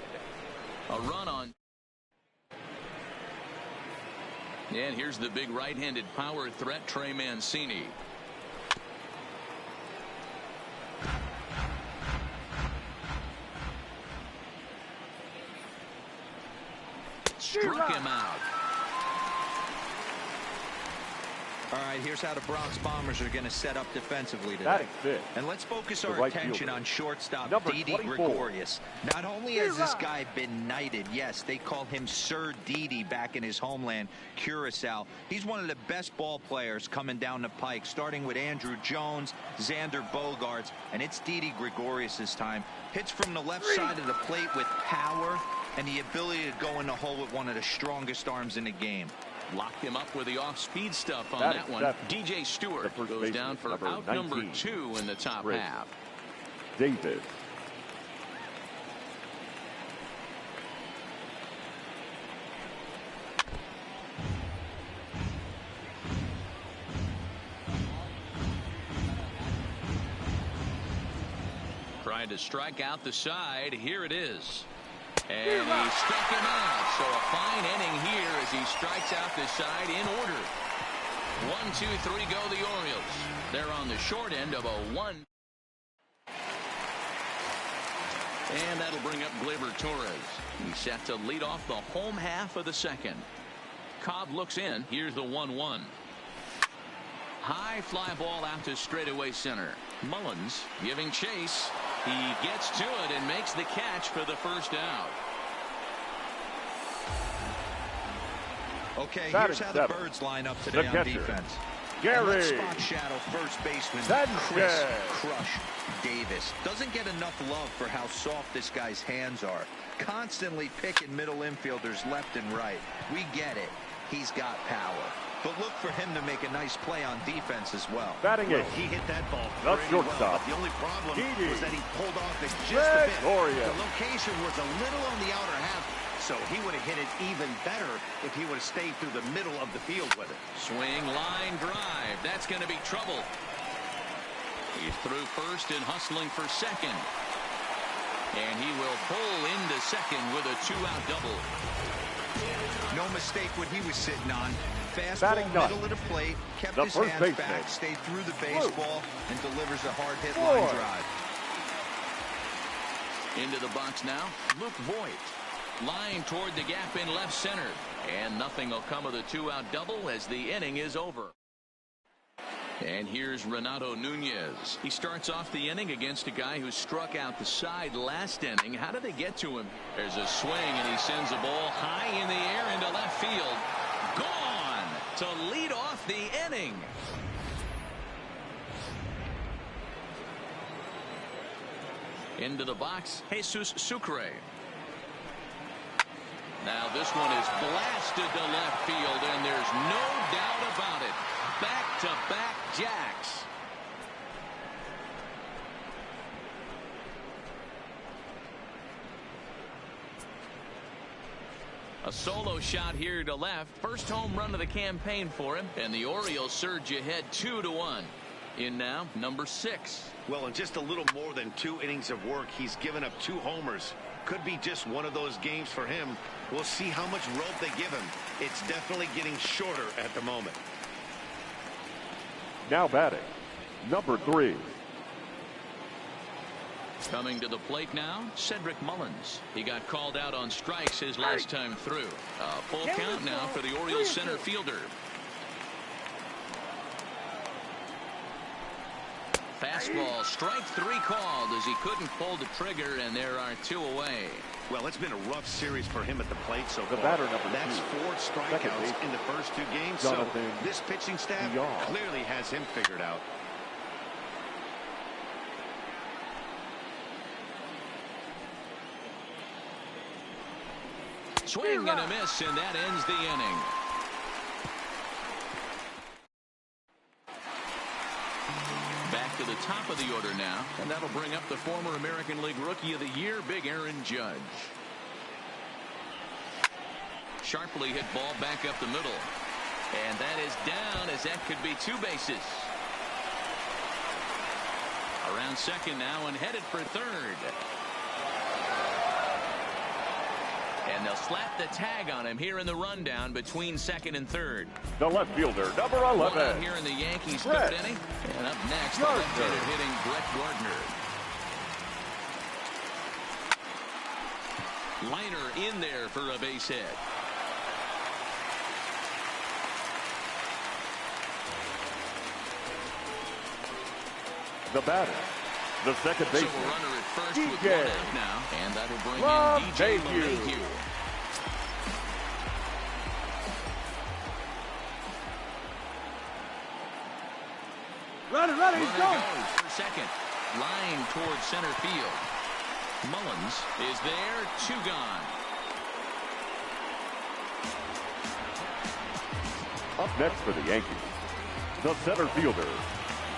A run on. And here's the big right-handed power threat, Trey Mancini. Struck him out. All right, here's how the Bronx Bombers are going to set up defensively today. Batting fifth. And let's focus The our right attention fielder. on shortstop Number Didi 24. Gregorius. Not only has this guy been knighted, yes, they call him Sir Didi back in his homeland, Curacao. He's one of the best ball players coming down the pike, starting with Andrew Jones, Xander Bogaerts, and it's Didi Gregorius' time. Hits from the left side of the plate with power and the ability to go in the hole with one of the strongest arms in the game. Locked him up with the off-speed stuff on That that is one. seven. DJ Stewart The first goes baseman, down for number out 19. number 2 in the top Red. half. Davis. Trying to strike out the side. Here it is. And he struck him out. So a fine inning here as he strikes out the side in order. 1, 2, 3 go the Orioles. They're on the short end of a 1. And that'll bring up Gleyber Torres. He's set to lead off the home half of the second. Cobb looks in. Here's the 1-1. High fly ball out to straightaway center. Mullins giving chase. He gets to it and makes the catch for the first out. Okay, Batting here's how the seven. Birds line up The today on catcher, defense. Gary. And let's spot shadow first baseman Chris Sanchez. Crush Davis. Doesn't get enough love for how soft this guy's hands are. Constantly picking middle infielders left and right. We get it. He's got power. but look for him to make a nice play on defense as well. Batting Well, eighth, he hit that ball the pretty shortstop. well, but the only problem Didi. was that he pulled off it just a bit. Gregorius. The location was a little on the outer half, so he would have hit it even better if he would have stayed through the middle of the field with it. Swing, line drive. That's going to be trouble. He's through first and hustling for second. And he will pull into second with a 2-out double. No mistake what he was sitting on. Batting Fastball, ninth, middle of the plate, kept the his first hands baseman. back, stayed through the baseball, and delivers a hard-hit Four. line drive. Into the box now, Luke Voigt. Line toward the gap in left center. And nothing will come of the 2-out double as the inning is over. And here's Renato Nunez. He starts off the inning against a guy who struck out the side last inning. How did they get to him? There's a swing, and he sends a ball high in the air into left field. Gone to lead off the inning. Into the box, Jesus Sucre. Now this one is blasted to left field, and there's no doubt about it. Back-to-back jacks. A solo shot here to left. First home run of the campaign for him, and the Orioles surge ahead 2-1. In now, number 6. Well, in just a little more than 2 innings of work, he's given up 2 homers. Could be just one of those games for him. We'll see how much rope they give him. It's definitely getting shorter at the moment. now batting, number 3. Coming to the plate now, Cedric Mullins. He got called out on strikes his last time through. A full count now for the Orioles center fielder. Fastball, strike 3 called as he couldn't pull the trigger, and there are 2 away. Well, it's been a rough series for him at the plate so far. The batter, number 2. That's 4 strikeouts in the first 2 games. Jonathan So this pitching staff Dion. clearly has him figured out. Swing and a miss, and that ends the inning. Back to the top of the order now, and that'll bring up the former American League Rookie of the Year, Big Aaron Judge. Sharply hit ball back up the middle. And that is down, as that could be 2 bases. Around second now and headed for third. And they'll slap the tag on him here in the rundown between second and third. The left fielder, number One out 11. here in the Yankees' Brett third inning. And up next, the Gardner. left-hander hitting Brett Gardner. Liner in there for a base hit. The batter, the second So baseman, a runner at first with DJ. 1 out now. And that'll bring Love in DJ LeMahieu. LeMahieu. Runner, Runner goes for second. Line towards center field. Mullins is there. 2 gone. Up next for the Yankees, the center fielder,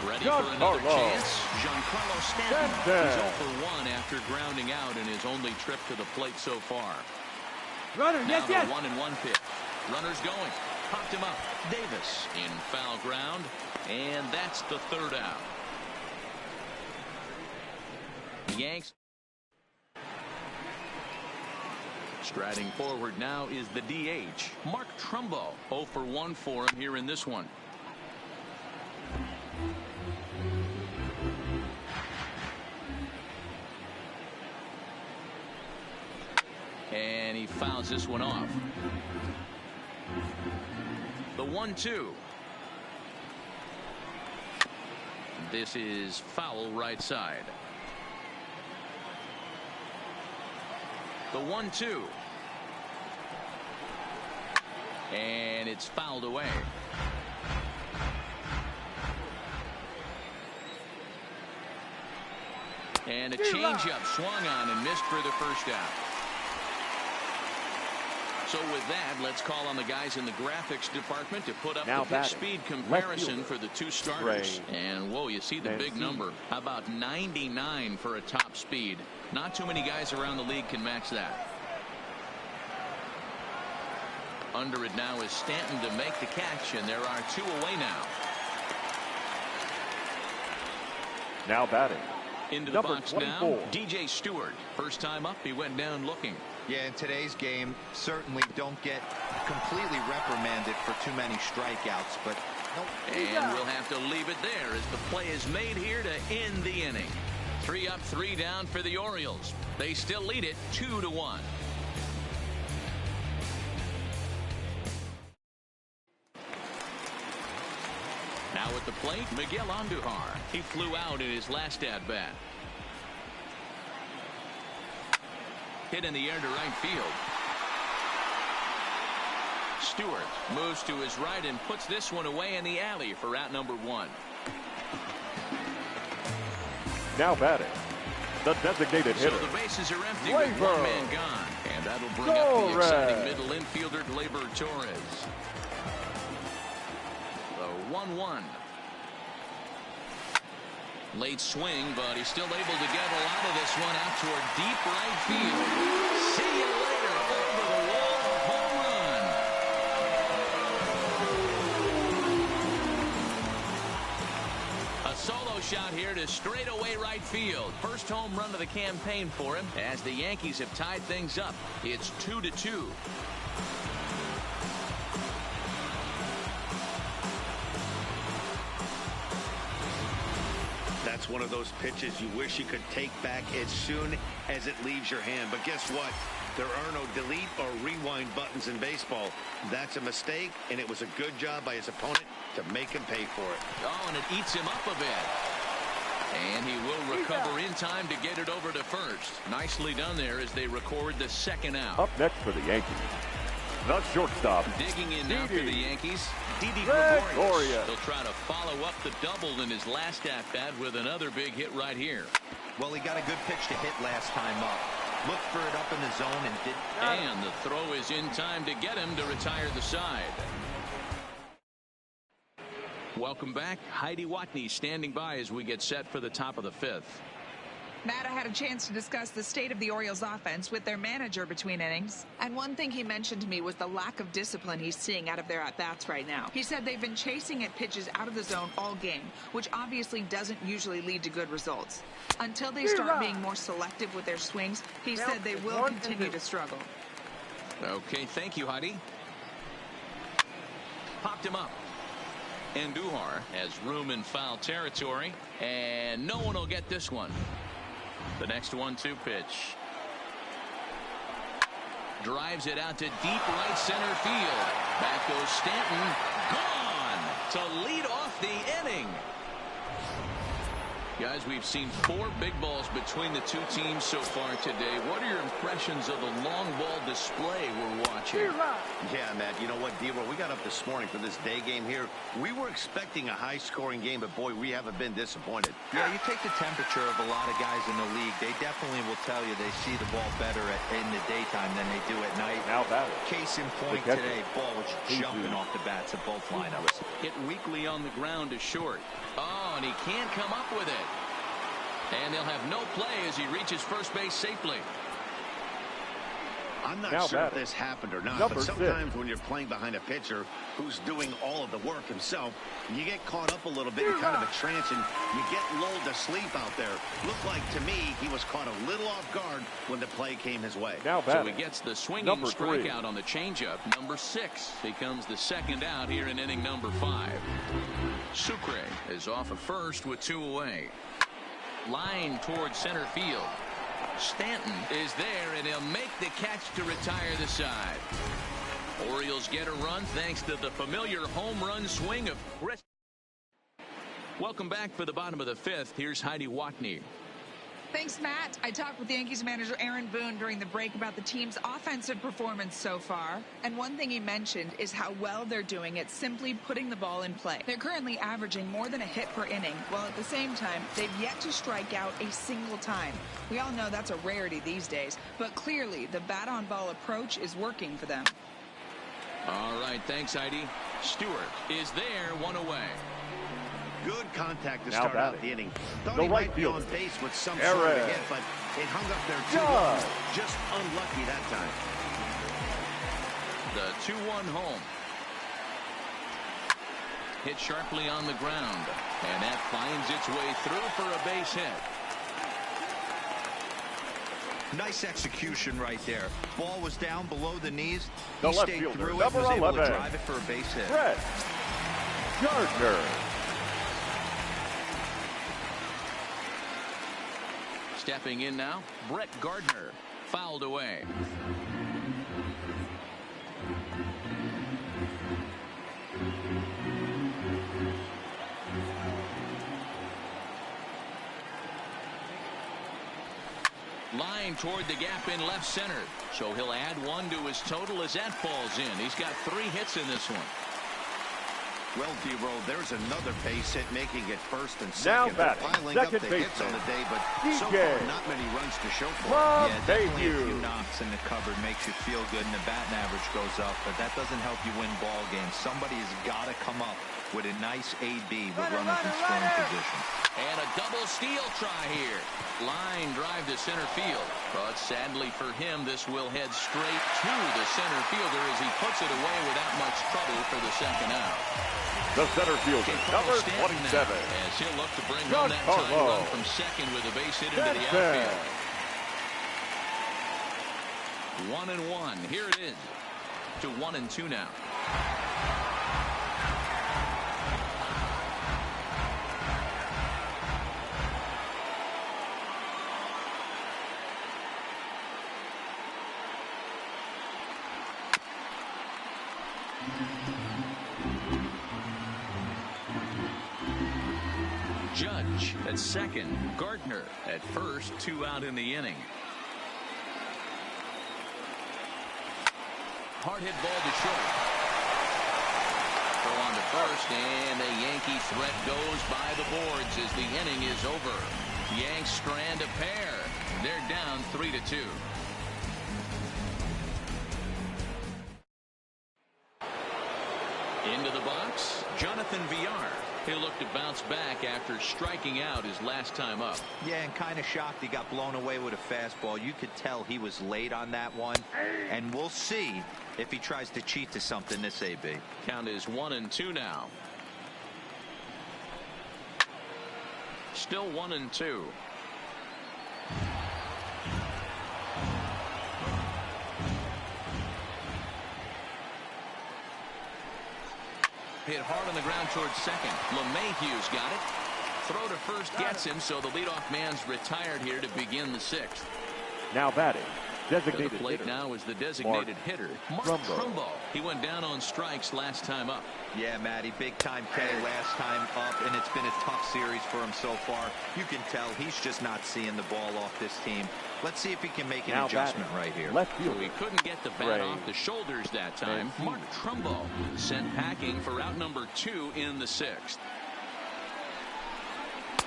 Ready for another Giancarlo chance. Giancarlo Stanton. Stanton. He's 0 for 1 after grounding out in his only trip to the plate so far. Runner, Now the 1-1 pitch. Runners going. Popped him up. Davis in foul ground. And that's the 3rd out. Yanks. Striding forward now is the DH, Mark Trumbo. 0 for 1 for him here in this one. And he fouls this one off. The 1-2. This is foul right side. The 1-2. And it's fouled away. And a changeup swung on and missed for the first out. So with that, let's call on the guys in the graphics department to put up Now the pitch speed comparison for the two starters. And whoa, you see the big number. How about 99 for a top speed? Not too many guys around the league can match that. Under it now is Stanton to make the catch, and there are 2 away now. Now batting. Into the Number box 24. now, DJ Stewart. First time up, he went down looking. Yeah, in today's game, certainly don't get completely reprimanded for too many strikeouts, but and we'll have to leave it there as the play is made here to end the inning. 3 up, 3 down for the Orioles. They still lead it 2-1. Now at the plate, Miguel Andujar. He flew out in his last at-bat. Hit in the air to right field. Stewart moves to his right and puts this one away in the alley for out number 1. Now batting, the designated hitter. So the bases are empty with 1 man gone. And that'll bring up the exciting middle infielder, Gleyber Torres. The 1-1. Late swing, but he's still able to get a lot of this one out toward deep right field. See you later. Over the wall. Home run. A solo shot here to straightaway right field. First home run of the campaign for him as the Yankees have tied things up. It's 2-2. That's one of those pitches you wish you could take back as soon as it leaves your hand. But guess what? There are no delete or rewind buttons in baseball. That's a mistake, and it was a good job by his opponent to make him pay for it. Oh, and it eats him up a bit. And he will recover in time to get it over to first. Nicely done there as they record the second out. Up next for the Yankees, the shortstop. Digging in now for the Yankees, Didi Gregorius. Gregorius. He'll try to follow up the double in his last at-bat with another big hit right here. well, he got a good pitch to hit last time up. Looked for it up in the zone and did. And the throw is in time to get him to retire the side. Welcome back. Heidi Watney standing by as we get set for the top of the 5th. Matt, I had a chance to discuss the state of the Orioles offense with their manager between innings. And one thing he mentioned to me was the lack of discipline he's seeing out of their at-bats right now. He said they've been chasing at pitches out of the zone all game, which obviously doesn't usually lead to good results. Until they start being more selective with their swings, he said they will continue to struggle. Okay, thank you, Heidi. Popped him up. Andujar has room in foul territory, and no one will get this one. The next 1-2 pitch. Drives it out to deep right center field. Back goes Stanton. Gone to lead off the inning. Guys, we've seen 4 big balls between the two teams so far today. What are your impressions of the long ball display we're watching? Yeah, Matt, you know what, D-Roll, we got up this morning for this day game here. We were expecting a high-scoring game, but, boy, we haven't been disappointed. Yeah, you take the temperature of a lot of guys in the league. They definitely will tell you they see the ball better in the daytime than they do at night. Now batting. Case in point today, ball was jumping off the bats of both lineups. Hit weakly on the ground to short. Oh, and he can't come up with it. And they'll have no play as he reaches first base safely. I'm not sure if this happened or not, but sometimes when you're playing behind a pitcher who's doing all of the work himself, you get caught up a little bit in kind of a trance and you get lulled to sleep out there. Looked like to me he was caught a little off guard when the play came his way. So he gets the swinging strikeout on the changeup. Number 6 becomes the second out here in inning number 5. Sucre is off at first with 2 away. Line towards center field. Stanton is there, and he'll make the catch to retire the side. Orioles get a run thanks to the familiar home run swing of Chris. Welcome back for the bottom of the 5th. Here's Heidi Watney. Thanks, Matt. I talked with Yankees manager Aaron Boone during the break about the team's offensive performance so far. And one thing he mentioned is how well they're doing at simply putting the ball in play. They're currently averaging more than a hit per inning, while at the same time, they've yet to strike out a single time. We all know that's a rarity these days, but clearly the bat-on-ball approach is working for them. All right, thanks, Heidi. Stewart is there, one away. Good contact to Now start out batting. the inning. The Thought he right might be on fielder, base with some sort of a Aaron. hit, but it hung up there too long. Just unlucky that time. The 2-1 home. Hit sharply on the ground, and that finds its way through for a base hit. Nice execution right there. Ball was down below the knees. The He left stayed fielder, through it, number was able to 11, drive it for a base hit. Brett Gardner. Stepping in now, Brett Gardner. Fouled away. Line toward the gap in left center. So he'll add one to his total as that falls in. He's got 3 hits in this one. Well, D-Roll, there's another base hit, making it first and Now second. They're batting, piling up second the hits on baseman, the day, but so DJ. far not many runs to show for it. Rob Yeah, definitely a few Mayhew. knocks in the cupboard makes you feel good, and the batting average goes up, but that doesn't help you win ball games. Somebody has got to come up with a nice AB with runners in scoring position. And a double steal try here. Line drive to center field. But sadly for him, this will head straight to the center fielder as he puts it away without much trouble for the second out. The center fielder, number Standing 27. now as he'll look to bring John home that tying Carlo. run from second with a base hit into That's the fair. outfield. 1-1. Here it is. To 1-2 now. Judge at second. Gardner at first. 2 out in the inning. Hard hit ball to short. Throw on to first, and the Yankee threat goes by the boards as the inning is over. Yanks strand a pair. They're down 3-2. Into the box, Jonathan Villar. He'll look to bounce back after striking out his last time up. Yeah, and kind of shocked he got blown away with a fastball. You could tell he was late on that one, and we'll see if he tries to cheat to something this AB. Count is 1-2 now. Still 1-2. Hit hard on the ground towards second. LeMahieu's got it. Throw to first gets him, so the leadoff man's retired here to begin the 6th. Now batting, To the designated plate hitter, now is the designated hitter, Mark Trumbo. He went down on strikes last time up. Yeah, Matty, big time K last time up, and it's been a tough series for him so far. You can tell he's just not seeing the ball off this team. Let's see if he can make an now adjustment batting, right here. left So fielder, he couldn't get the bat Ray off the shoulders that time. Mancini. Mark Trumbo sent packing for out number 2 in the 6th.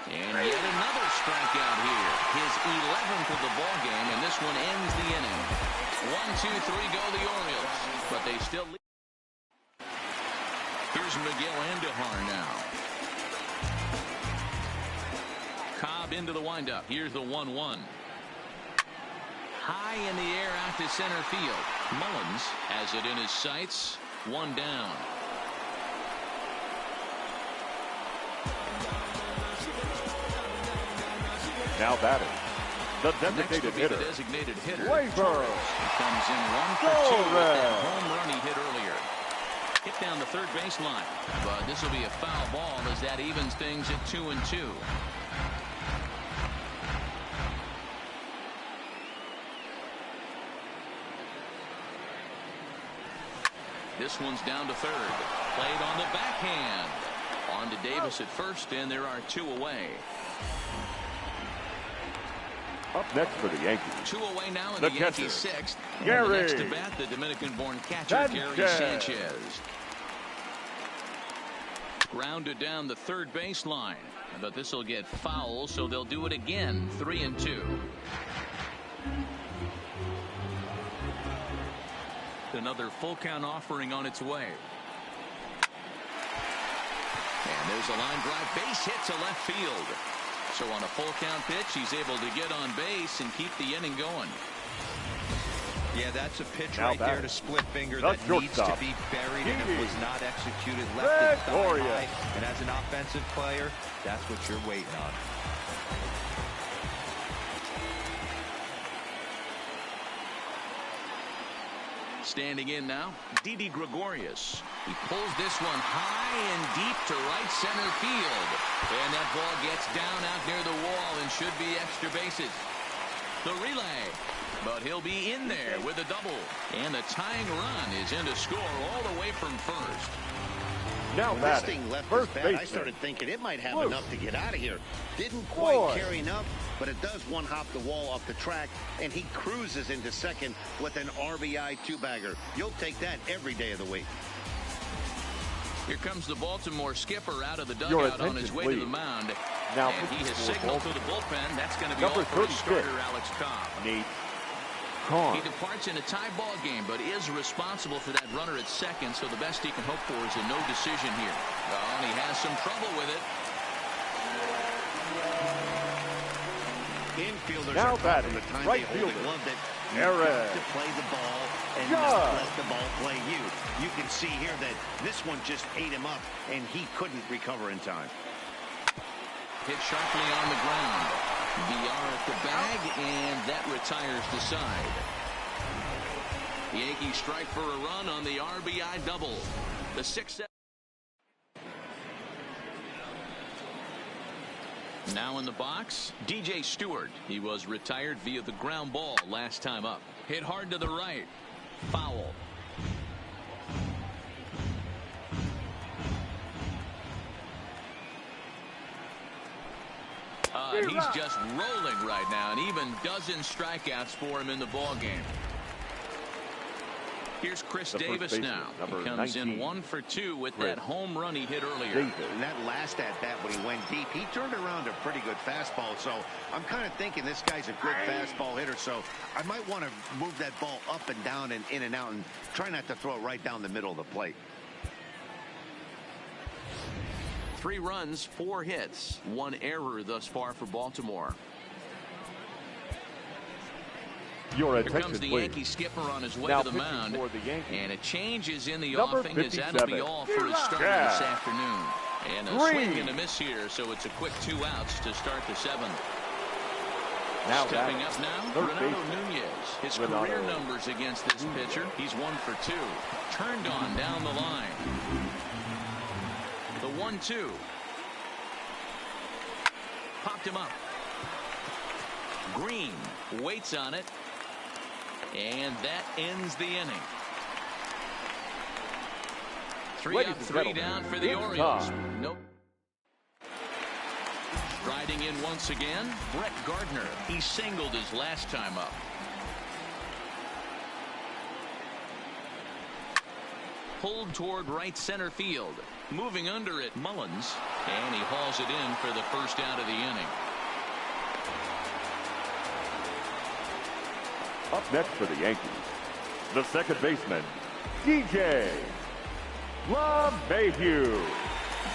And yet another strikeout here. His 11th of the ball game, and this one ends the inning. 1-2-3 go the Orioles, but they still lead. Here's Miguel Andujar now. Cobb into the windup. Here's the 1-1. High in the air out to center field. Mullins has it in his sights. 1 down. now batting, the Next will designated be hitter, the designated hitter. Gleyber. He comes in 1 for 2 with that Torres. home run he hit earlier. Hit down the third baseline, but this will be a foul ball as that evens things at 2-2. This one's down to third. Played on the backhand. On to Davis at first, and there are 2 away. Up next for the Yankees. 2 away now in The the Yankees' catcher, 6th. And Gary the next to bat, the Dominican-born catcher, Gary Sanchez. Grounded down the third baseline. But this will get foul, so they'll do it again. 3-2. Another full count offering on its way. And there's a line drive. Base hit to left field. So on a full count pitch, he's able to get on base and keep the inning going. Yeah, that's a pitch Now right there to split finger that needs to be buried, and it was not executed. Left it thigh high, and as an offensive player, that's what you're waiting on. Standing in now, Didi Gregorius. He pulls this one high and deep to right center field. And that ball gets down out near the wall and should be extra bases. The relay. But he'll be in there with a double. And the tying run is in to score all the way from first. Now when this thing left his bat, I started thinking it might have enough to get out of here. Didn't quite carry enough, but it does one-hop the wall off the track, and he cruises into second with an RBI two-bagger. You'll take that every day of the week. Here comes the Baltimore skipper out of the dugout on his way to the mound. Now, and he has signaled to the bullpen. That's going to be number all for the 36, starter, Alex Cobb. He departs in a tie ball game, but is responsible for that runner at second, so the best he can hope for is a no decision here. And he has some trouble with it. Infielders now are caught from the time right they hold the glove that you have to play the ball and not let the ball play you. You can see here that this one just ate him up, and he couldn't recover in time. Hit sharply on the ground. VR at the bag, and that retires the side. The Yankees strike for a run on the RBI double. The 6-7. Now in the box, DJ Stewart. He was retired via the ground ball last time up. Hit hard to the right. Foul. He's just rolling right now, and even dozen strikeouts for him in the ball game. Here's Chris Davis now. He comes in 1 for 2 with that home run he hit earlier. And that last at bat when he went deep, he turned around a pretty good fastball. So I'm kind of thinking this guy's a good fastball hitter. So I might want to move that ball up and down and in and out and try not to throw it right down the middle of the plate. 3 runs, 4 hits, 1 error thus far for Baltimore. Here comes the Yankee skipper on his way to the mound. And a change is in the offing, as that'll be all for his starter this afternoon. And a swing and a miss here, so it's a quick 2 outs to start the 7th. Stepping up now, Renato Nunez. His career numbers against this pitcher, he's 1 for 2. Turned on down the line. The 1-2. Popped him up. Green waits on it. And that ends the inning. 3 up, 3 down for the Orioles. Nope. Striding in once again, Brett Gardner. He singled his last time up. Pulled toward right center field. Moving under it, Mullins. And he hauls it in for the first out of the inning. Up next for the Yankees, the second baseman, DJ LeMahieu.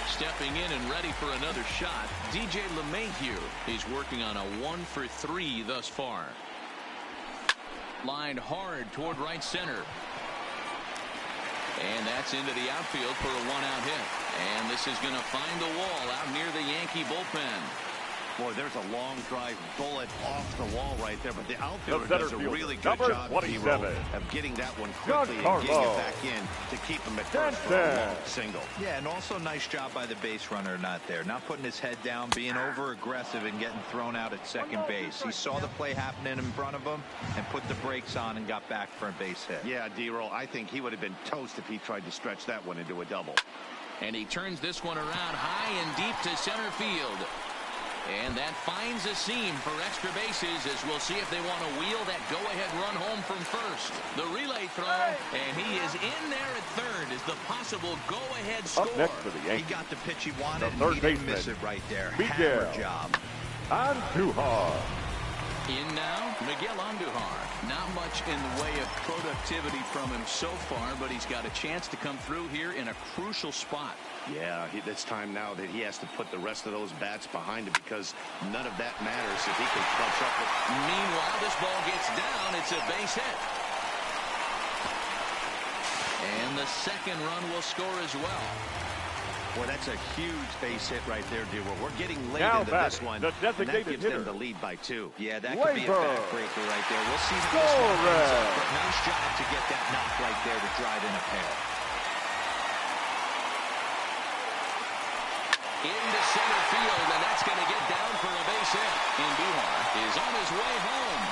Stepping in and ready for another shot, DJ LeMahieu. He's working on a 1 for 3 thus far. Lined hard toward right center. And that's into the outfield for a 1-out hit. And this is going to find the wall out near the Yankee bullpen. Boy, there's a long drive bullet off the wall right there, but the outfielder does a really good job of getting that one quickly and getting it back in to keep him at first for a long single. Yeah, and also nice job by the base runner not there. Not putting his head down, being over-aggressive and getting thrown out at second base. He saw the play happening in front of him and put the brakes on and got back for a base hit. Yeah, D-Roll, I think he would have been toast if he tried to stretch that one into a double. And he turns this one around high and deep to center field. And that finds a seam for extra bases as we'll see if they want to wheel that go-ahead run home from first. The relay throw, and he is in there at third as the possible go-ahead score. Up next for the Yankees, he got the pitch he wanted, the and he didn't miss it right there. Hammer job. Andujar. In now, Miguel Andujar. Not much in the way of productivity from him so far, but he's got a chance to come through here in a crucial spot. Yeah, it's time now that he has to put the rest of those bats behind him because none of that matters if he can clutch up with. Meanwhile, this ball gets down. It's a base hit. And the second run will score as well. Well, that's a huge base hit right there, Dewar. We're getting late now into this one, the designated and that gives hitter. them the lead by 2. Yeah, that Labor. could be a backbreaker right there. We'll see how this one ends up. But nice job to get that knock right there to drive in a pair. Into center field, and that's going to get down for a base hit. Andujar is on his way home.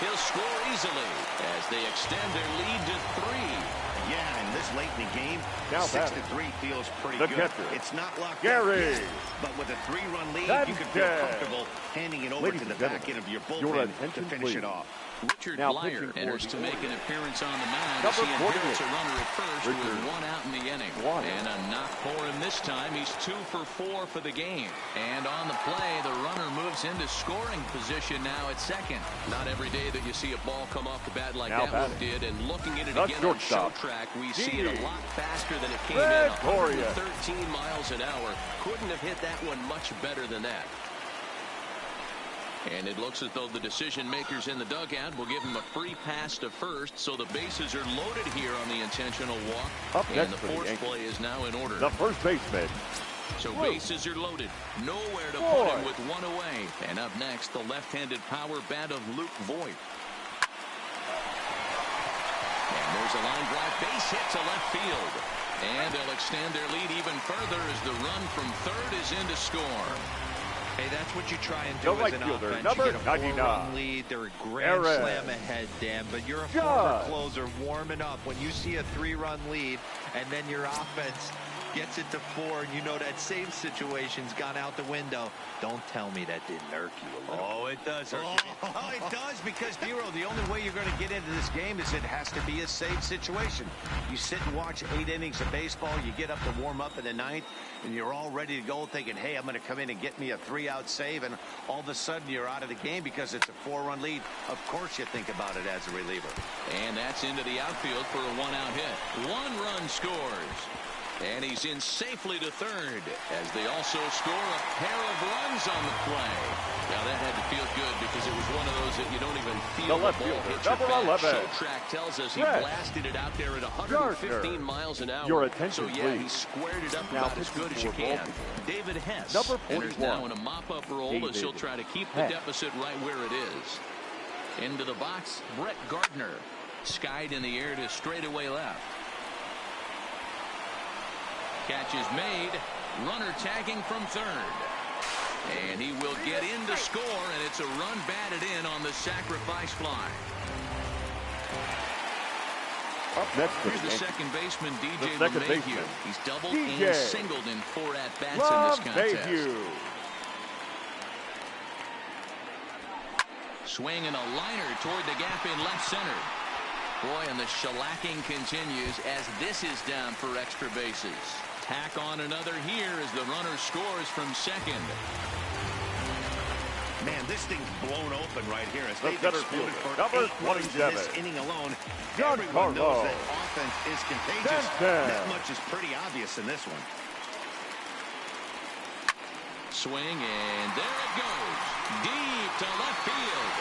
He'll score easily as they extend their lead to 3. Yeah, and this late in the game, now 6-3 feels pretty the good. catcher. It's not locked Gary. up yet, but with a 3-run lead, That's you can feel dead. comfortable handing it over Ladies to the and back gentlemen, end of your your bullpen attention, to finish please. it off. Richard Now Blyer pitching enters for to the make an appearance on the mound as Number he inherits 48. a runner at first with Richard 1 out in the inning. And a knock for him this time. He's 2 for 4 for the game. And on the play, the runner moves into scoring position now at second. Not every day that you see a ball come off the bat like now that one did. And looking at it the again on show shortstop. track, we see it a lot faster than it came Red in. 113 miles an hour. Couldn't have hit that one much better than that. And it looks as though the decision makers in the dugout will give him a free pass to first, so the bases are loaded here on the intentional walk. Up and next the for the force Yankees, play is now in order. the first baseman. So bases are loaded. Nowhere to Boy. put him with 1 away. And up next, the left-handed power bat of Luke Voigt. And there's a line drive base hit to left field. And they'll extend their lead even further as the run from third is in to score. Hey, that's what you try and The do as right an fielder, offense. number You get a 99. 4-run lead. They're a grand Aaron. slam ahead, Dan. But you're a Judge. former closer warming up. When you see a 3-run lead and then your offense gets it to 4 and you know that same situation's gone out the window, don't tell me that didn't irk you a little. Oh, it does. Oh, it does because, Dero, the only way you're going to get into this game is it has to be a safe situation. You sit and watch 8 innings of baseball, you get up to warm up in the 9th, and you're all ready to go thinking, hey, I'm going to come in and get me a 3-out save, and all of a sudden you're out of the game because it's a 4-run lead. Of course you think about it as a reliever. And that's into the outfield for a 1-out hit. 1 run scores. And he's in safely to third as they also score a pair of runs on the play. Now that had to feel good because it was one of those that you don't even feel The left ball fielder, hit your number bat. 11. Show track tells us he Red. blasted it out there at 115 Gardner. miles an hour. Your attention, so yeah, please. he squared it up Now about as good as you for can. Baltimore. David Hess Number enters 41. now in a mop-up role as he'll try to keep the Hess. deficit right where it is. Into the box, Brett Gardner. Skied in the air to straightaway left. Catch is made. Runner tagging from third. And he will get in to score, and it's a run batted in on the sacrifice fly. Up next for Here's the the Yankees, second baseman, the DJ second LeMahieu. baseman, He's doubled DJ and singled in 4 at-bats in this contest. LeMahieu. Swing and a liner toward the gap in left center. Boy, and the shellacking continues as this is down for extra bases. Tack on another here as the runner scores from second. Man, this thing's blown open right here. As The they've center exploded fielder, for number 8 runs in 27. this inning alone. Giancarlo Everyone knows that offense is contagious. Stanton. That much is pretty obvious in this one. Swing, and there it goes. Deep to left field.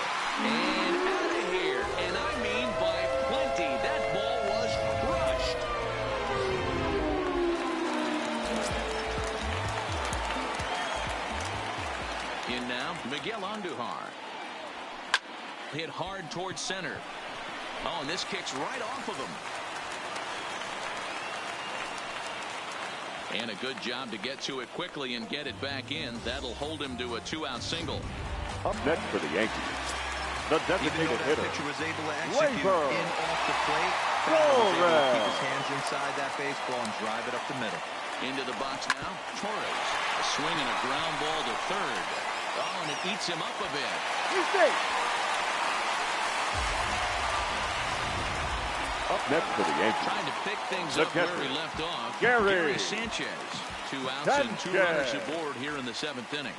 And out of here. And I mean by plenty. That ball was crushed. In now, Miguel Andujar. Hit hard towards center. Oh, and this kicks right off of him. And a good job to get to it quickly and get it back in. That'll hold him to a 2-out single. Up next for the Yankees, the Even though designated that hitter, pitcher was able to execute Labor. in off the plate, he was able to keep his Flores. hands inside that baseball and drive it up the middle. Into the box now. Torres. A swing and a ground ball to third. Oh, and it eats him up a bit. Up next for the Yankees. Trying to pick things up where he left off. Gary Sanchez. 2 outs and 2 runners aboard here in the 7th inning.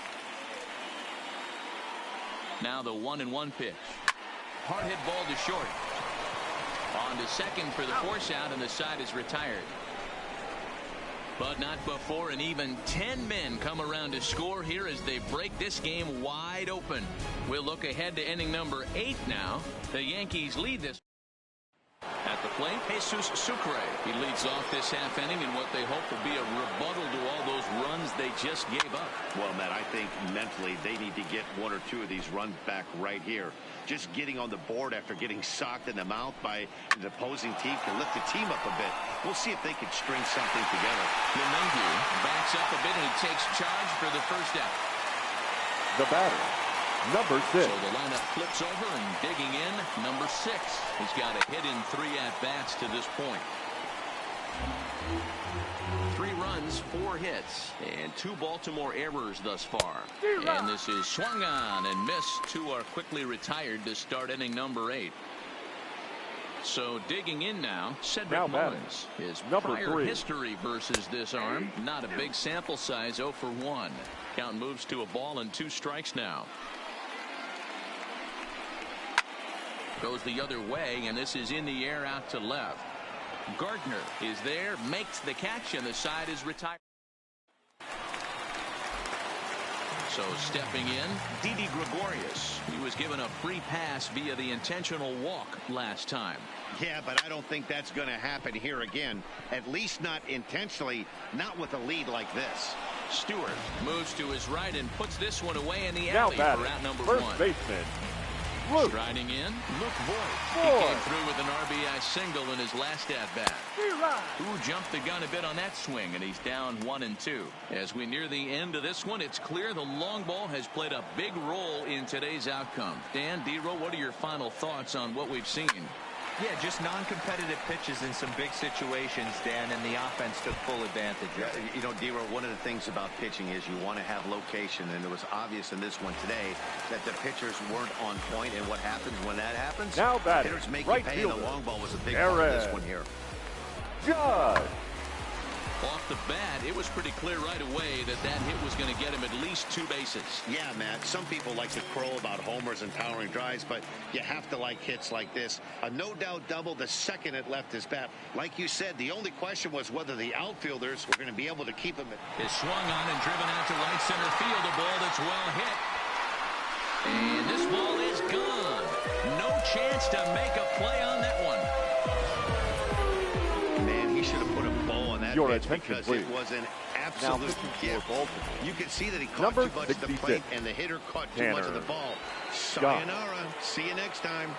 Now the 1-1 pitch. Hard hit ball to short. On to second for the force out, and the side is retired. But not before an even 10 men come around to score here as they break this game wide open. We'll look ahead to inning number 8 now. The Yankees lead this. At the plate, Jesus Sucre. He leads off this half inning in what they hope will be a rebuttal to all those runs they just gave up. Well, Matt, I think mentally they need to get 1 or 2 of these runs back right here. Just getting on the board after getting socked in the mouth by the opposing team can lift the team up a bit. We'll see if they can string something together. LeMahieu backs up a bit and he takes charge for the first out. The batter, number 6. So the lineup flips over and digging in, number 6. He's got a hit in 3 at-bats to this point. 3 runs, 4 hits, and 2 Baltimore errors thus far. And this is swung on and missed. 2 are quickly retired to start inning number 8. So digging in now, Cedric Mullins. His prior history versus this arm, not a big sample size, 0 for 1. Count moves to a ball and 2 strikes now. Goes the other way, and this is in the air out to left. Gardner is there, makes the catch, and the side is retired. So stepping in, Didi Gregorius. He was given a free pass via the intentional walk last time. Yeah, but I don't think that's going to happen here again. At least not intentionally, not with a lead like this. Stewart moves to his right and puts this one away in the alley for out number 1. First baseman, Striding in, Luke Voigt. He came through with an RBI single in his last at-bat. Who jumped the gun a bit on that swing, and he's down 1 and 2. As we near the end of this one, it's clear the long ball has played a big role in today's outcome. Dan, D-Roll, what are your final thoughts on what we've seen? Yeah, just non-competitive pitches in some big situations, Dan, and the offense took full advantage. You know, D-Roll, one of the things about pitching is you want to have location, and it was obvious in this one today that the pitchers weren't on point, and what happens when that happens? Now batting, hitters make right you pay, fielder, and the long ball was a big part of this one here. Judge. Off the bat, it was pretty clear right away that that hit was going to get him at least 2 bases. Yeah, Matt, some people like to crow about homers and towering drives, but you have to like hits like this. A no-doubt double the second it left his bat. Like you said, the only question was whether the outfielders were going to be able to keep him. It's swung on and driven out to right center field. A ball that's well hit. And this ball is gone. No chance to make a play on that one. Man, he should have put a bow on that pitch because please. It was an absolute gift. You could see that he caught Number too much of the plate, and the hitter caught too much of the ball. Sayonara. See you next time.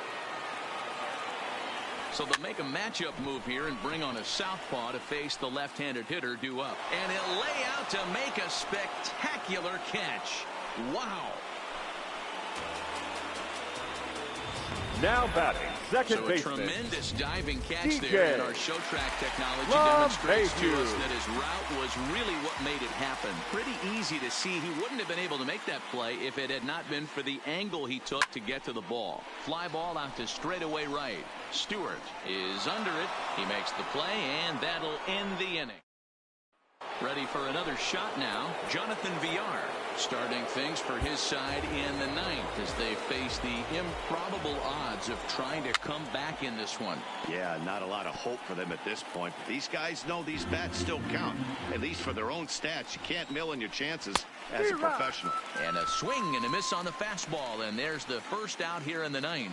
So they'll make a matchup move here and bring on a southpaw to face the left-handed hitter due up. And he'll lay out to make a spectacular catch. Wow. Now batting, second baseman. So a tremendous diving catch there, and our show track technology demonstrates to us that his route was really what made it happen. Pretty easy to see he wouldn't have been able to make that play if it had not been for the angle he took to get to the ball. Fly ball out to straightaway right. Stewart is under it. He makes the play, and that'll end the inning. Ready for another shot now, Jonathan Villar. Starting things for his side in the 9th as they face the improbable odds of trying to come back in this one. Yeah, not a lot of hope for them at this point. But these guys know these bats still count, at least for their own stats. You can't mill in your chances as a professional. And a swing and a miss on the fastball, and there's the first out here in the 9th.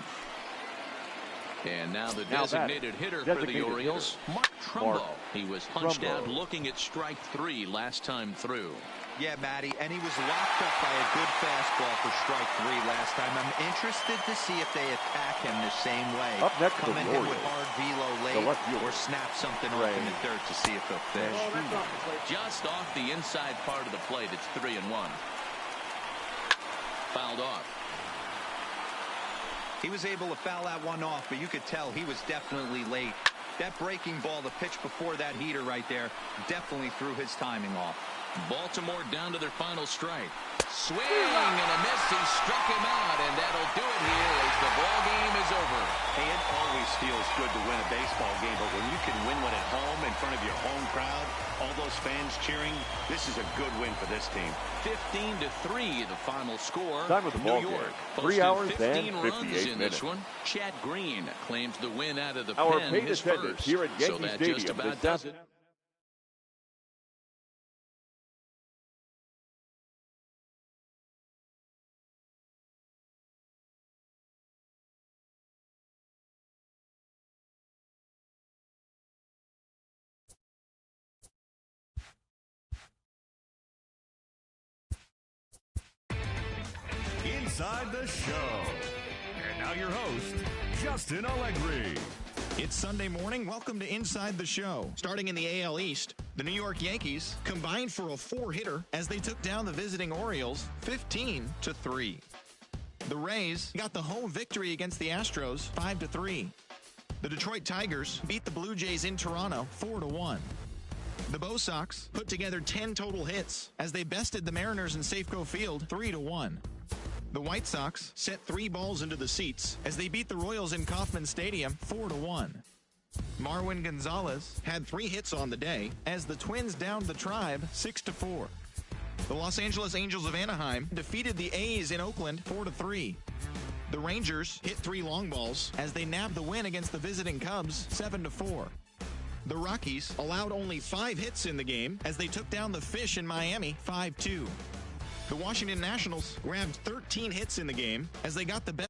And now the designated hitter for the Orioles, Mark Trumbo. He was punched out looking at strike 3 last time through. Yeah, Matty, and he was locked up by a good fastball for strike 3 last time. I'm interested to see if they attack him the same way. Up next, come in him with hard velo late or snap something off in the dirt to see if he'll fish. Just off the inside part of the plate, it's 3-1. Fouled off. He was able to foul that one off, but you could tell he was definitely late. That breaking ball, the pitch before that heater right there, definitely threw his timing off. Baltimore down to their final strike. Swing and a miss. He struck him out, and that'll do it here as the ball game is over. Hey, it always feels good to win a baseball game, but when you can win one at home in front of your home crowd, all those fans cheering, this is a good win for this team. 15-3, the final score. Time of the ball New York game, 3 hours posted 15 and runs 58 in minutes. this one. Chad Green claims the win out of the Our pen, paid his attendance first. here at Yankee So that Stadium just about this does it. afternoon. Inside the Show. And now your host, Justin Allegri. It's Sunday morning. Welcome to Inside the Show. Starting in the AL East, the New York Yankees combined for a 4-hitter as they took down the visiting Orioles 15-3. The Rays got the home victory against the Astros 5-3. The Detroit Tigers beat the Blue Jays in Toronto 4-1. The Bo Sox put together 10 total hits as they bested the Mariners in Safeco Field 3-1. The White Sox set 3 balls into the seats as they beat the Royals in Kauffman Stadium 4-1. Marwin Gonzalez had 3 hits on the day as the Twins downed the Tribe 6-4. The Los Angeles Angels of Anaheim defeated the A's in Oakland 4-3. The Rangers hit 3 long balls as they nabbed the win against the visiting Cubs 7-4. The Rockies allowed only 5 hits in the game as they took down the Fish in Miami 5-2. The Washington Nationals grabbed 13 hits in the game as they got the best